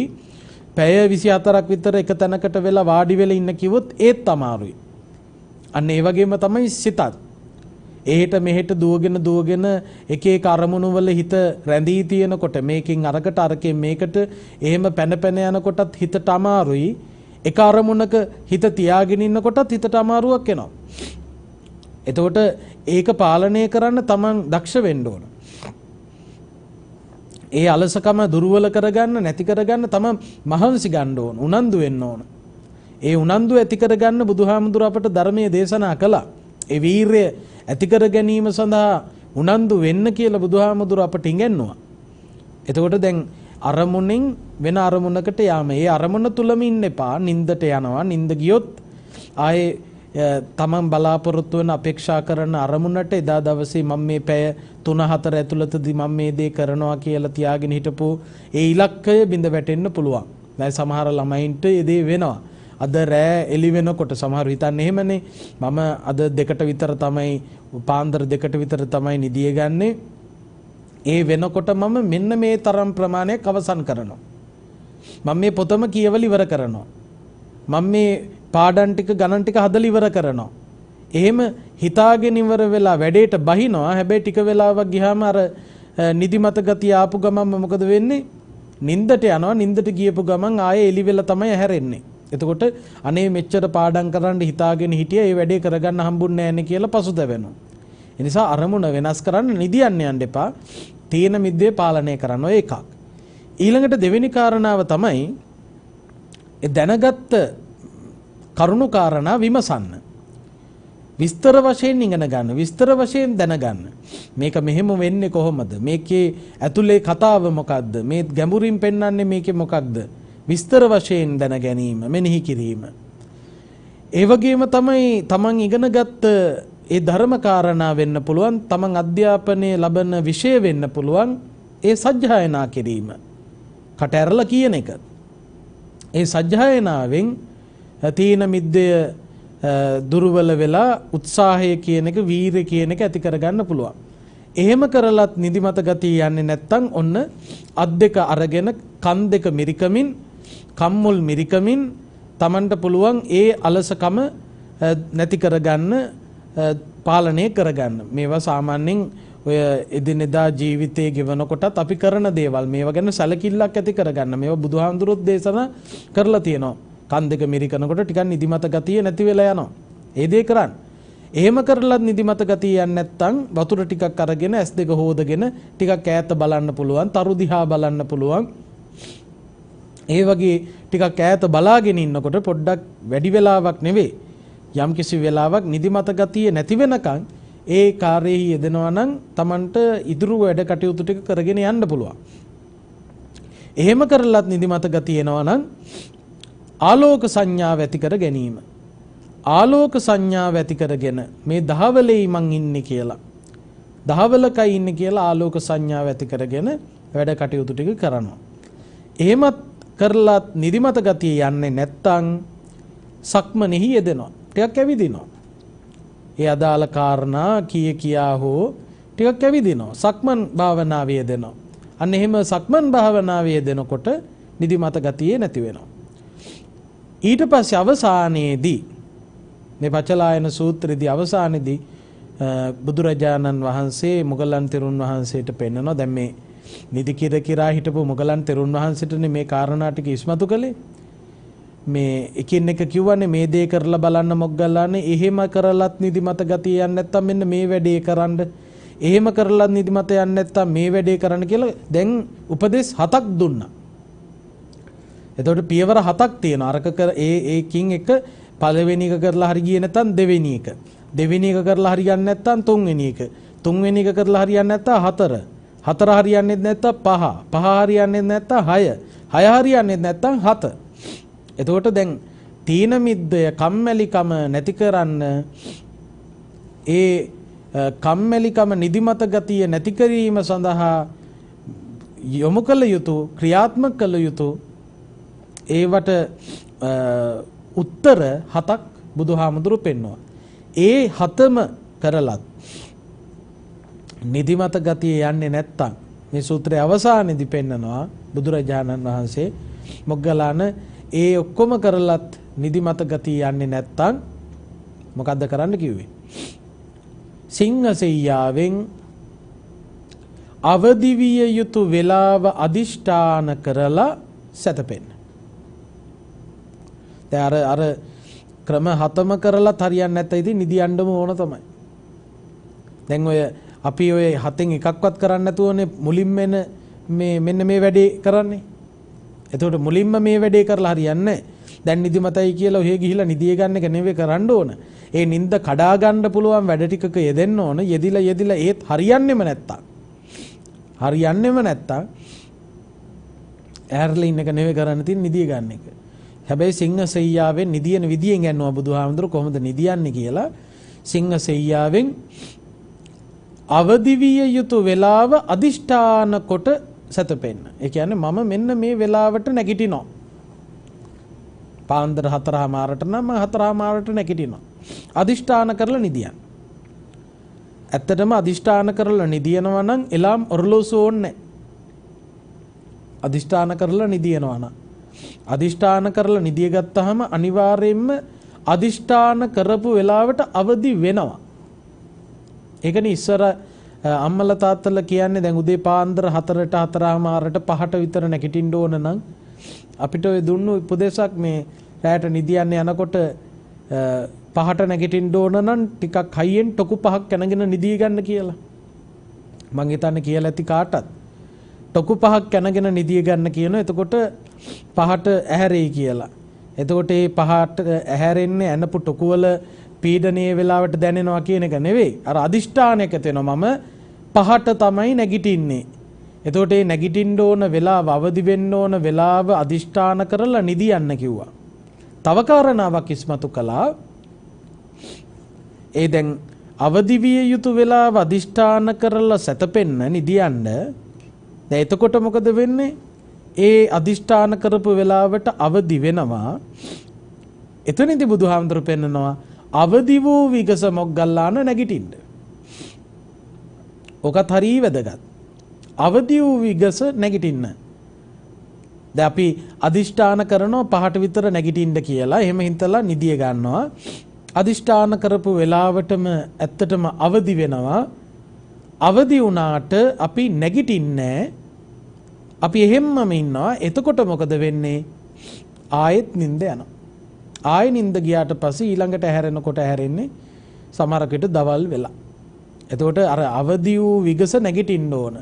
පැය 24ක් විතර එක තැනකට වෙලා වාඩි වෙලා ඉන්න කිව්වොත් ඒත් අමාරුයි. අන්න ඒ වගේම තමයි සිතත්. එහෙට මෙහෙට දුවගෙන එක එක අරමුණු වල හිත රැඳී තියෙනකොට මේකෙන් අරකට අරකෙන් මේකට එහෙම පැන යනකොටත් හිතට අමාරුයි. එක අරමුණක හිත තියාගෙන ඉන්නකොටත් හිතට අමාරුවක් එනවා. එතකොට ඒක පාලනය කරන්න තමන් දක්ෂ වෙන්න ඕන. ඒ අලසකම දුර්වල කරගන්න නැති කරගන්න තමන් මහන්සි ගන්න ඕන. උනන්දු වෙන්න ඕන. ඒ උනන්දු ඇති කරගන්න බුදුහාමුදුර අපට ධර්මයේ දේශනා කළා. ඒ වීරිය ඇති කර ගැනීම සඳහා උනන්දු වෙන්න කියලා බුදුහාමුදුර අපට ඉගැන්නුවා. එතකොට දැන් අරමුණෙන් වෙන අරමුණකට යාම. ඒ අරමුණ තුලම ඉන්න එපා. නින්දට යනවා. නින්ද ගියොත් ආයේ තමන් බලාපොරොත්තු වෙන අපේක්ෂා කරන අරමුණට එදා දවසේ මම මේ පැය 3-4 ඇතුළතදී මම මේ දේ කරනවා කියලා තියාගෙන හිටපු ඒ ඉලක්කය බිඳ වැටෙන්න පුළුවන්. දැන් සමහර ළමයින්ට ඒ දේ වෙනවා. අද රෑ එළි වෙනකොට සමහර හිතන්නේ එහෙමනේ මම අද 2ට විතර තමයි පාන්දර 2ට විතර තමයි නිදිය ගන්නේ. ඒ වෙනකොට මම මෙන්න මේ තරම් ප්‍රමාණයක් අවසන් කරනවා. මම මේ පොතම කියවල ඉවර කරනවා. මම මේ පාඩම් ටික ගණන් ටික හදලා ඉවර කරනවා. එහෙම හිතාගෙන ඉවර වෙලා වැඩේට බහිනවා. හැබැයි ටික වෙලාවක් ගියාම අර නිදිමත ගතිය ආපු ගමන් මොකද වෙන්නේ? නින්දට යනවා. නින්දට ගියපු ගමන් ආයේ එළි වෙලා තමයි හැරෙන්නේ. එතකොට අනේ මෙච්චර පාඩම් කරන්න හිතාගෙන හිටියා ඒ වැඩේ කරගන්න හම්බුන්නේ නැහැ නේ කියලා පසුතැවෙනවා. ඒ නිසා අරමුණ වෙනස් කරන්න නිදියන්න යන්න එපා. තීන මිද්දේ පාලනය කරන්න ඔය එකක්. ඊළඟට දෙවෙනි කාරණාව තමයි ඒ දැනගත්ත කරුණු කාරණා විමසන්න. විස්තර වශයෙන් ඉගෙන ගන්න. විස්තර වශයෙන් දැනගන්න. මේක මෙහෙම වෙන්නේ කොහොමද? මේකේ ඇතුලේ කතාව මොකක්ද? මේ ගැඹුරින් පෙන්වන්නේ මේකේ මොකක්ද? විස්තර වශයෙන් දැන ගැනීම, මෙනෙහි කිරීම. ඒ වගේම තමයි තමන් ඉගෙනගත්ත ඒ ධර්ම කාරණා වෙන්න පුළුවන්, තමන් අධ්‍යාපනයේ ලබන විෂය වෙන්න පුළුවන්, ඒ සජ්ජායනා කිරීම. කට ඇරලා කියන එක. ඒ සජ්ජායනාවෙන් තීන මිද්දය දුර්වල වෙලා උත්සාහය කියන එක, වීරිය කියන එක ඇති කරගන්න පුළුවන්. එහෙම කරලත් නිදිමත ගතිය යන්නේ නැත්තම් ඔන්න අත් දෙක අරගෙන කන් දෙක මිරිකමින් කම්මුල් මිරිකමින් Tamanට පුළුවන් ඒ අලසකම නැති කරගන්න, පාලනය කරගන්න. මේවා සාමාන්‍යයෙන් ඔය එදිනෙදා ජීවිතයේ ගෙවනකොටත් අපි කරන දේවල්. මේවා ගැන සැලකිල්ලක් ඇති කරගන්න. මේවා බුදුහාමුදුරුවෝ දේශනා කරලා තියෙනවා. කන් දෙක මිරිකනකොට ටිකක් නිදිමත ගතිය නැති වෙලා යනවා. ඒ දේ කරන්න. එහෙම කරලත් නිදිමත ගතිය යන්නේ නැත්නම් වතුර ටිකක් අරගෙන S2 හොදගෙන ටිකක් ඈත බලන්න පුළුවන්, තරු දිහා බලන්න පුළුවන්. ඒ වගේ ටිකක් ඈත බලාගෙන ඉන්නකොට පොඩ්ඩක් වැඩි වෙලාවක් නෙවෙයි යම්කිසි වෙලාවක් නිදිමත ගතිය නැති වෙනකන් ඒ කාර්යයේ යෙදෙනවා නම් Tamanට ඉදිරි වැඩ කටයුතු ටික කරගෙන යන්න පුළුවන්. එහෙම කරලත් නිදිමත ගතිය එනවා නම් ආලෝක සංඥාව ඇති කර ගැනීම. ආලෝක සංඥාව ඇති කරගෙන මේ දහවලේ මං ඉන්නේ කියලා. දහවලකයි ඉන්නේ කියලා ආලෝක සංඥාව ඇති කරගෙන වැඩ කටයුතු ටික කරනවා. එහෙමත් කරලත් නිදිමත ගතිය යන්නේ නැත්තම් සක්මනෙහි යෙදෙනවා. ටිකක් ඇවිදිනවා. ඒ අදාළ කාරණා කියා හෝ ටිකක් ඇවිදිනවා. සක්මන් භාවනාවේ යෙදෙනවා. අන්න එහෙම සක්මන් භාවනාවේ යෙදෙනකොට නිදිමත ගතිය නැති වෙනවා. ඊට පස්සේ අවසානයේදී මේ පචලායන සූත්‍රයේදී අවසානයේදී බුදුරජාණන් වහන්සේ මොගලන් තෙරුන් වහන්සේට පෙන්නනවා. දැන් මේ නිදි කිරා හිටපු මොගලන් තෙරුන් වහන්සේටනේ මේ කාරණා ටික ඉස්මතු කළේ. මේ එකින් එක කිව්වනේ මේ දේ කරලා බලන්න මොග්ගල්ලානේ එහෙම කරලත් නිදිමත ගතිය යන්නේ නැත්තම් මෙන්න මේ වැඩේ කරන්න. එහෙම කරලත් නිදිමත යන්නේ නැත්තම් මේ වැඩේ කරන්න කියලා දැන් උපදේශ 7ක් දුන්නා. එතකොට පියවර 7ක් තියෙනවා. අරක කර ඒකින් එක පළවෙනි එක කරලා හරි ගියේ නැත්තම් දෙවෙනි එක. දෙවෙනි එක කරලා හරියන්නේ නැත්තම් තුන්වෙනි එක. තුන්වෙනි එක කරලා හරියන්නේ නැත්තම් හතර. හතර හරියන්නේ නැත්තම් පහ. පහ හරියන්නේ නැත්තම් හය. හය හරියන්නේ නැත්තම් හත. එතකොට දැන් තීන මිද්දය කම්මැලිකම නැති කරන්න ඒ කම්මැලිකම නිදිමත ගතිය නැති කිරීම සඳහා යොමු කළ යුතු ක්‍රියාත්මක කළ යුතු ඒවට උත්තර 7ක් බුදුහාමුදුරු පෙන්වනවා. ඒ 7ම කරලත් නිදිමත ගතිය යන්නේ නැත්තම් මේ සූත්‍රයේ අවසානයේදී පෙන්නනවා බුදුරජාණන් වහන්සේ මොග්ගලාන ඒ ඔක්කොම කරලත් නිදිමත ගතිය යන්නේ නැත්තම් මොකද්ද කරන්න කිව්වේ? සිංහසෙයියාවෙන් අවදි විය යුතු වේලාව අදිෂ්ඨාන කරලා සැතපෙන්න. දැන් අර ක්‍රම 7ම කරලත් හරියන්නේ නැත්නම් ඉතින් නිදියන්නම ඕන තමයි. දැන් ඔය අපි ඔය 7න් එකක්වත් කරන්නේ නැතුවනේ මුලින්ම මෙන්න මේ වැඩේ කරන්නේ. එතකොට මුලින්ම මේ වැඩේ කරලා හරියන්නේ නැහැ. දැන් නිදිමතයි කියලා ඔහෙ ගිහිලා නිදිය ගන්න එක නෙවෙයි කරන්න ඕන. ඒ නිින්ද කඩා ගන්න පුළුවන් වැඩ ටිකක යෙදෙන්න ඕන. යෙදිලා ඒත් හරියන්නේම නැත්තම්. ඇහැරලා ඉන්න එක නෙවෙයි කරන්න තියෙන නිදිය ගන්න එක. හැබැයි සිංහසෙයියාවෙන් නිදියන විදියෙන් යනවා බුදුහාමුදුර කොහොමද නිදියන්නේ කියලා. සිංහසෙයියාවෙන් අවදි විය යුතු වේලාව අදිෂ්ඨාන කොට සැතපෙන්න. ඒ කියන්නේ මම මෙන්න මේ වෙලාවට නැගිටිනවා. පාන්දර 4:00ට නම් 4:00ට නැගිටිනවා. අදිෂ්ඨාන කරලා නිදියන්න. ඇත්තටම අදිෂ්ඨාන කරලා නිදියනවා නම් එලාම් ඔරලෝසු ඕනේ. අදිෂ්ඨාන කරලා නිදියනවා නම් අදිෂ්ඨාන කරලා නිදිය ගත්තාම අනිවාර්යයෙන්ම අදිෂ්ඨාන කරපු වෙලාවට අවදි වෙනවා. ඒකනේ ඉස්සර අම්මලා තාත්තලා කියන්නේ දැන් උදේ පාන්දර 4ට 4:00ට 5ට විතර නැගිටින්න ඕන නම් අපිට ඔය දුන්නු උපදේශක් මේ රැයට නිදියන්න යනකොට 5ට නැගිටින්න ඕන නම් ටිකක් හයියෙන් ටොකු 5ක් කනගෙන නිදිය ගන්න කියලා. මං හිතන්නේ කියලා ඇති කාටත්. ටොකු 5ක් කනගෙන නිදිය ගන්න කියනවා. එතකොට 5ට ඇහැරෙයි කියලා. එතකොට මේ 5ට ඇහැරෙන්නේ ඇනපු ටොකු වල පීඩනයේ වෙලාවට දැනෙනවා කියන එක නෙවෙයි. අර අදිෂ්ඨානයක තියෙනවා මම 5ට තමයි නැගිටින්නේ. එතකොට මේ නැගිටින්න ඕන වෙලාව අවදි වෙන්න ඕන වෙලාව අදිෂ්ඨාන කරලා නිදියන්න කිව්වා. තව කාරණාවක් ඉස්මතු කළා. ඒ දැන් අවදි විය යුතු වෙලාව අදිෂ්ඨාන කරලා සැතපෙන්න නිදියන්න. දැන් එතකොට මොකද වෙන්නේ? ඒ අදිෂ්ඨාන කරපු වෙලාවට අවදි වෙනවා. එතනදී බුදුහාමුදුරු පෙන්නනවා අවදි වූ විගස මොග්ගල්ලාන නැගිටින්න. ඔකත් හරිය වැදගත්. අවදි වූ විගස නැගිටින්න. දැන් අපි අදිෂ්ඨාන කරනවා 5ට විතර නැගිටින්න කියලා. එහෙම හිතලා නිදිය ගන්නවා. අදිෂ්ඨාන කරපු වෙලාවටම ඇත්තටම අවදි වෙනවා. අවදි වුණාට අපි නැගිටින්නේ අපි එහෙම්මම ඉන්නවා. එතකොට මොකද වෙන්නේ? ආයෙත් නිින්ද යනවා. ආයෙ නිින්ද ගියාට පස්සේ ඊළඟට හැරෙනකොට හැරෙන්නේ සමහරකට දවල් වෙලා. එතකොට අර අවදි වූ විගස නැගිටින්න ඕන.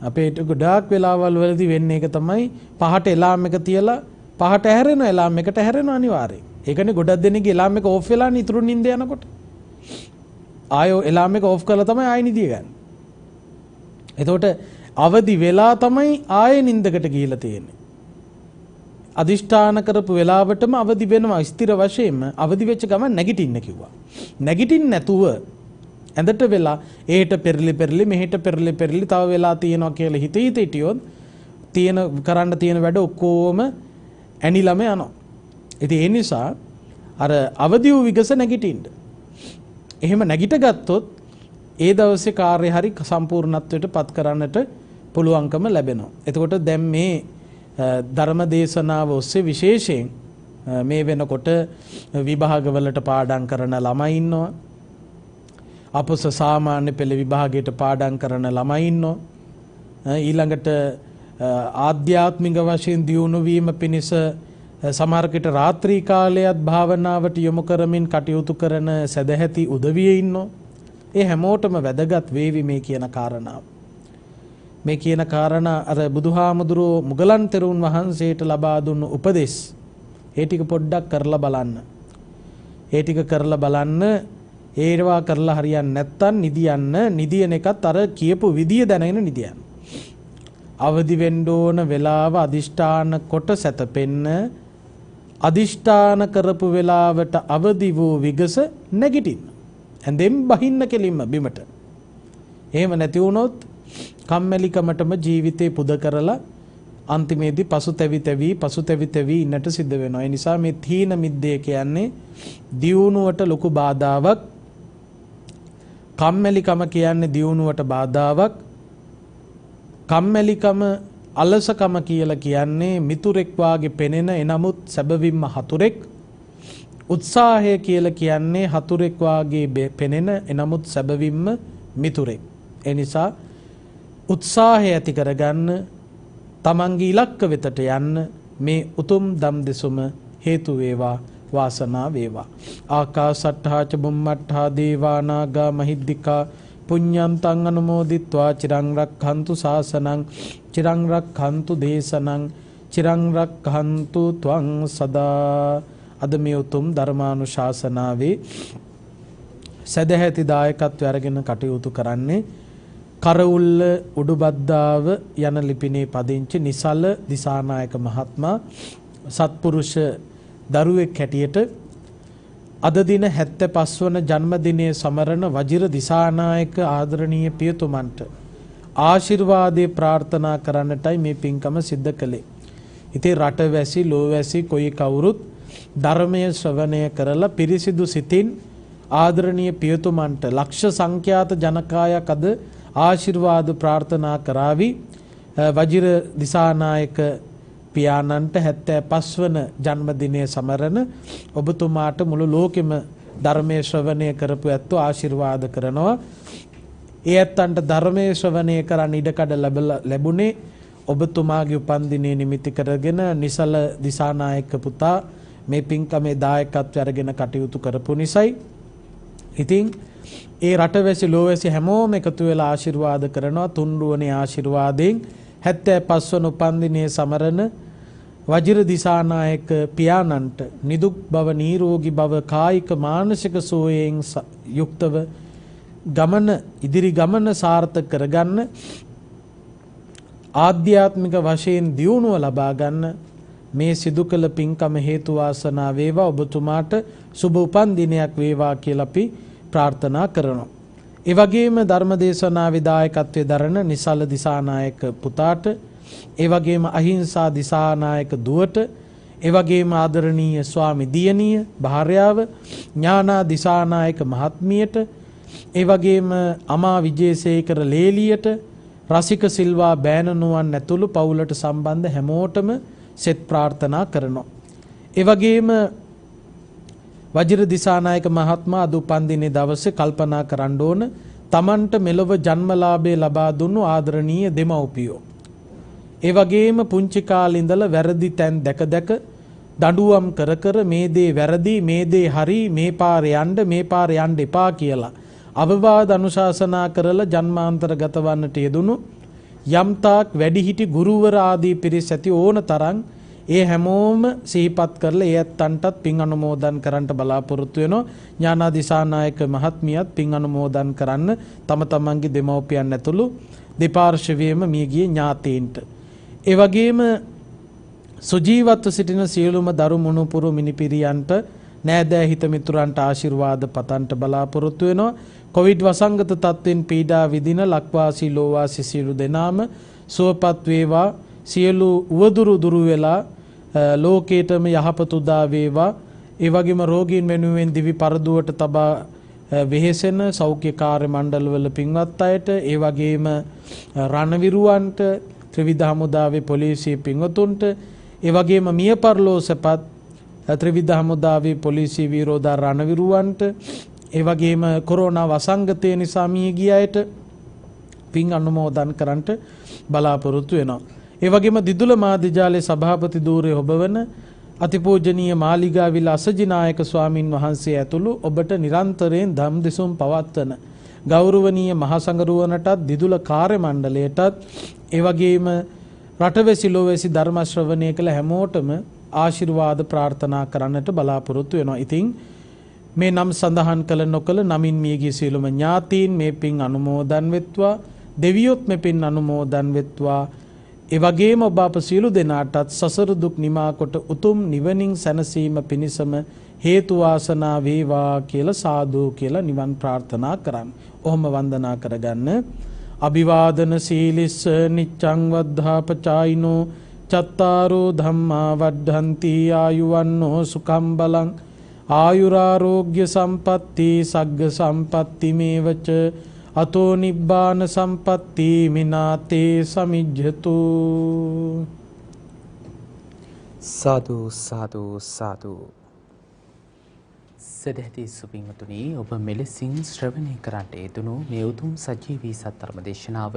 අපේට ගොඩාක් වෙලාවල් වලදී වෙන්නේ ඒක තමයි පහට එලාම් එක තියලා පහට හැරෙන එලාම් එකට හැරෙනවා අනිවාර්යයෙන්. ඒකනේ ගොඩක් දෙනෙක්ගේ එලාම් එක ඕෆ් වෙලා නිතරු නිින්ද යනකොට. ආයෝ එලාම් එක ඕෆ් කරලා තමයි ආයෙ නිදිය ගන්න. එතකොට අවදි වෙලා තමයි ආයෙ නිින්දකට ගිහිලා තියෙන්නේ. අදිෂ්ඨාන කරපු වෙලාවටම අවදි වෙනවා ස්ථිර වශයෙන්ම අවදි වෙච්ච ගමන් නැගිටින්න කිව්වා. නැගිටින්න නැතුව ඇඳට වෙලා එහෙට පෙරලි මෙහෙට පෙරලි තව වෙලා තියෙනවා කියලා හිටියොත් කරන්න තියෙන වැඩ ඔක්කොම ඇනිලම යනවා. ඉතින් ඒ නිසා අර අවදි වූ විගස නැගිටින්න. එහෙම නැගිට ගත්තොත් ඒ දවසේ කාර්ය හරි සම්පූර්ණත්වයට පත් කරන්නට පුළුවන්කම ලැබෙනවා. එතකොට දැන් මේ ධර්ම දේශනාව ඔස්සේ විශේෂයෙන් මේ වෙනකොට විභාගවලට පාඩම් කරන ළමයි ඉන්නවා. අපොස සාමාන්‍ය පෙළ විභාගයට පාඩම් කරන ළමයි ඉන්නවා. ඊළඟට ආධ්‍යාත්මික වශයෙන් දියුණු වීම පිණිස සමහරකට රාත්‍රී කාලයත් භාවනාවට යොමු කරමින් කටයුතු කරන සදැහැති උදවිය ඉන්නවා. ඒ හැමෝටම වැදගත් වේවි මේ කියන කාරණාව. මේ කියන කාරණා අර බුදුහාමුදුරුවෝ මුගලන් තෙරුන් වහන්සේට ලබා දුන්නු උපදෙස් ඒ ටික පොඩ්ඩක් කරලා බලන්න. ඒ ටික කරලා බලන්න. ඒවා කරලා හරියන්නේ නැත්තම් නිදියන එකත් අර කියපු විදිය දැනගෙන නිදියන්න. අවදි වෙන්න ඕන වෙලාව අදිෂ්ඨාන කොට සැතපෙන්න අදිෂ්ඨාන කරපු වෙලාවට අවදි වූ විගස නැගිටින්න. ඇඳෙන් බහින්න කෙලින්ම බිමට. එහෙම නැති වුණොත් කම්මැලිකමටම ජීවිතේ පුද කරලා අන්තිමේදී පසුතැවි ඉන්නට සිද්ධ වෙනවා. ඒ නිසා මේ තීන මිද්දේ කියන්නේ දියුණුවට ලොකු බාධාවක්. කම්මැලිකම කියන්නේ දියුණුවට බාධාවක්. කම්මැලිකම අලසකම කියලා කියන්නේ මිතුරෙක් වාගේ පෙනෙන එනමුත් සැබවින්ම හතුරෙක්. උත්සාහය කියලා කියන්නේ හතුරෙක් වාගේ පෙනෙන එනමුත් සැබවින්ම මිතුරෙක්. ඒ නිසා උත්සාහය ඇති කරගන්න තමන්ගේ ඉලක්ක වෙතට යන්න මේ උතුම් දම් දෙසුම හේතු වේවා වාසනා වේවා. ආකාසට්ඨා ච බුම්මට්ඨා දේවා නාග මහිද්దికා පුඤ්ඤන්තං අනුමෝදිත්වා චිරං රක්ඛන්තු ශාසනං චිරං රක්ඛන්තු දේශනං චිරං රක්ඛන්තු ත්වං සදා. අද මේ උතුම් ධර්මානුශාසනාවේ සදැහැති දායකත්වය අරගෙන කටයුතු කරන්නේ කරවුල්ල උඩුබද්දාව යන ලිපිනේ පදිංචි නිසල දිසානායක මහත්මයා සත්පුරුෂ දරුවෙක් හැටියට අද දින 75 වන ජන්මදිනයේ සමරන වජිර දිසානායක ආදරණීය පියතුමන්ට ආශිර්වාදේ ප්‍රාර්ථනා කරන්නටයි මේ පින්කම සිද්ධ කළේ. ඉතින් රටවැසි ලෝවැසි කොයි කවුරුත් ධර්මයේ ශ්‍රවණය කරලා පිරිසිදු සිතින් ආදරණීය පියතුමන්ට ලක්ෂ සංඛ්‍යාත ජනකායක් අද ආශිර්වාද ප්‍රාර්ථනා කරાવી. වජිර දිසානායක පියාණන්ට 75 වන ජන්මදිනය සමරන ඔබතුමාට මුළු ලෝකෙම ධර්මයේ ශ්‍රවණය කරපු ඇත්තෝ ආශිර්වාද කරනවා. ඒ ඇත්තන්ට ධර්මයේ ශ්‍රවණය කරන්න ඉඩකඩ ලැබුණේ ඔබතුමාගේ උපන්දිනය නිමිති කරගෙන නිසල දිසානායක පුතා මේ පින්කමේ දායකත්වය අරගෙන කටයුතු කරපු නිසායි. ඉතින් ඒ රටවැසි ලෝවැසි හැමෝම එකතු වෙලා ආශිර්වාද කරනවා. තුන්රුවනේ ආශිර්වාදයෙන් 75 වන උපන්දිනයේ සමරන වජිර දිසානායක පියාණන්ට නිදුක් බව නිරෝගී බව කායික මානසික සුවයෙන් යුක්තව ඉදිරි ගමන සාර්ථක කරගන්න ආධ්‍යාත්මික වශයෙන් දියුණුව ලබා ගන්න මේ සිදු කළ පින්කම හේතු වාසනා වේවා. ඔබතුමාට සුබ උපන්දිනයක් වේවා කියලා අපි ප්‍රාර්ථනා කරනවා. ඒ වගේම ධර්මදේශනා විදායකත්වයේ දරන නිසල දිසානායක පුතාට, ඒ වගේම අහිංසා දිසානායක දුවට, ඒ වගේම ආදරණීය ස්වාමි දියණිය භාර්යාව ඥානා දිසානායක මහත්මියට, ඒ වගේම අමා විජේසේකර ලේලියට, රසික සිල්වා බෑනනුවන් ඇතුළු පවුලට සම්බන්ධ හැමෝටම සෙත් ප්‍රාර්ථනා කරනවා. ඒ වගේම වජිර දිසානායක මහත්මයා අද උපන්දිනේ දවසේ කල්පනා කරන්න ඕන තමන්ට මෙලොව ජන්මලාභය ලබා දුන්නු ආදරණීය දෙමව්පියෝ. ඒ වගේම පුංචි කාලේ ඉඳලා වැරදි තැන් දැක දඬුවම් කර කර මේ දේ වැරදි, මේ දේ හරි, මේ පාරේ යන්න එපා කියලා අවවාද අනුශාසනා කරලා ජන්මාන්තරගත වන්නට යෙදුණු යම්තාක් වැඩිහිටි ගුරුවර ආදී පිරිස් ඇති ඕන තරම් ඒ හැමෝම සිහිපත් කරලා ඒ ඇත්තන්ටත් පින් අනුමෝදන් කරන්නට බලාපොරොත්තු වෙනවා. ඥානා දිසානායක මහත්මියත් පින් අනුමෝදන් කරන්න තම තමන්ගේ දෙමව්පියන් ඇතුළු දෙපාර්ශවයේම මියගිය ඥාතීන්ට. ඒ වගේම සුජීවත්ව සිටින සියලුම දරු මුණුපුරු මිනිපිරියන්ට නෑදෑ හිත මිතුරන්ට ආශිර්වාද පතන්ට බලාපොරොත්තු වෙනවා. කොවිඩ් වසංගත තත්ත්වෙන් පීඩා විඳින ලක්වාසී ලෝවාසී සියලු දෙනාම සුවපත් වේවා. සියලු උවදුරු දුරු වෙලා ලෝකේටම යහපත උදා වේවා. ඒ වගේම රෝගීන් වෙනුවෙන් දිවි පරදුවට තබා වෙහෙසෙන සෞඛ්‍ය කාර්ය මණ්ඩලවල පින්වත් අයට, ඒ වගේම රණවිරුවන්ට, ත්‍රිවිධ හමුදාවේ පොලිසිය පින්වතුන්ට, ඒ වගේම මිය පරලෝසපත් ත්‍රිවිධ හමුදාවේ පොලිසිය විරෝධා රණවිරුවන්ට, ඒ වගේම කොරෝනා වසංගතය නිසා මිය ගිය අයට පින් අනුමෝදන් කරන්නට බලාපොරොත්තු වෙනවා. ඒ වගේම දිදුල මාධ්‍යජාලයේ සභාපති ධූරය ඔබවන අතිපූජනීය මාලිගාවිල අසජිනායක ස්වාමින් වහන්සේ ඇතුළු ඔබට නිරන්තරයෙන් ධම් දෙසුම් පවත්වන ගෞරවනීය මහසඟරුවනටත් දිදුල කාර්ය මණ්ඩලයටත් ඒ වගේම රටවැසි ලෝවැසි ධර්ම ශ්‍රවණය කළ හැමෝටම ආශිර්වාද ප්‍රාර්ථනා කරන්නට බලාපොරොත්තු වෙනවා. ඉතින් මේ නම් සඳහන් කළ නොකළ නමින් මියගිය සියලුම ඥාතීන් මේ පින් අනුමෝදන් වෙත්වා. දෙවියොත් මේ පින් අනුමෝදන් වෙත්වා. ඒ වගේම ඔබ අප සියලු දෙනාටත් සසර දුක් නිමා කොට උතුම් නිවනින් සැනසීම පිණිසම හේතු වාසනා වේවා කියලා සාදු කියලා නිවන් ප්‍රාර්ථනා කරන්න. ඔහොම වන්දනා කරගන්න. අභිවාදන සීලිස්ස නිච්ඡං වද්ධාපචායිනෝ චත්තාරෝ ධම්මා වඩ්ඩන්ති ආයුවන්නෝ සුඛං බලං ආයුරාෝග්‍ය සම්පatti සග්ග සම්පatti මේවච අතෝ නිබ්බාන සම්පatti මිනාතේ සමිජ්ජතු. සාදු සාදු සාදු. සදැහැති සුපින්වතුනි, ඔබ මෙලෙසින් ශ්‍රවණය කරන්නට යෙදුණු මේ උතුම් සජීවී සත්‍ධර්ම දේශනාව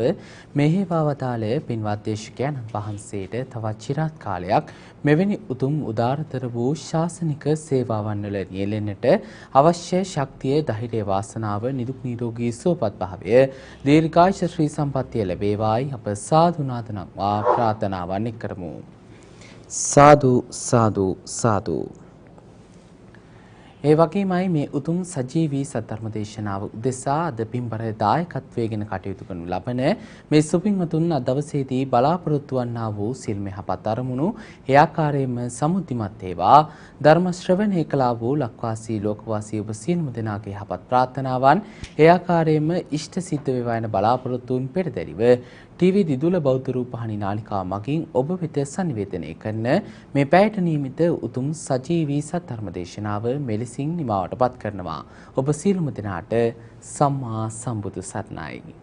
මෙහෙයවා වදාළ පින්වත් දේශකයන්න් වහන්සේට තවත් চিරාත් කාලයක් මෙවැනි උතුම් උදාරතර වූ ශාසනික සේවාවන් වල නියැලෙන්නට අවශ්‍ය ශක්තිය, ධෛර්යය, වාසනාව, නිදුක් නිරෝගී සුවපත් භාවය, දීර්ඝායුෂ ශ්‍රී සම්පන්නිය ලැබේවායි අප සාදු නාදනම් ප්‍රාර්ථනාවන් කරමු. සාදු සාදු සාදු. ඒ වගේමයි මේ උතුම් සජීවී සද්ධර්ම දේශනාව උදෙසා අද පින්බර දායකත්වයෙන් කටයුතු කරනු ලබන මේ සුපින්වතුන් අද දවසේදී බලාපොරොත්තු වන්නා වූ සිල් මෙහපත් අරමුණු ඒ ආකාරයෙන්ම සමුදිමත් වේවා. ධර්ම ශ්‍රවණය කළා වූ ලක්වාසී ලෝකවාසී ඔබ සියලුම දෙනාගේ යහපත් ප්‍රාර්ථනාවන් ඒ ආකාරයෙන්ම ඉෂ්ට සිද්ධ වේවා යන බලාපොරොත්තුන් පෙරදැරිව ටීවී දිදුල බෞද්ධ රූපවාහිනී නාලිකාව මගින් ඔබ වෙත සංනිවේදනය කරන මේ පැයට නියමිත උතුම් සජීවී සත්‍ධර්ම දේශනාව මෙලෙසින් නිමාවට පත් කරනවා. ඔබ සියලුම දෙනාට සම්මා සම්බුදු සරණයි.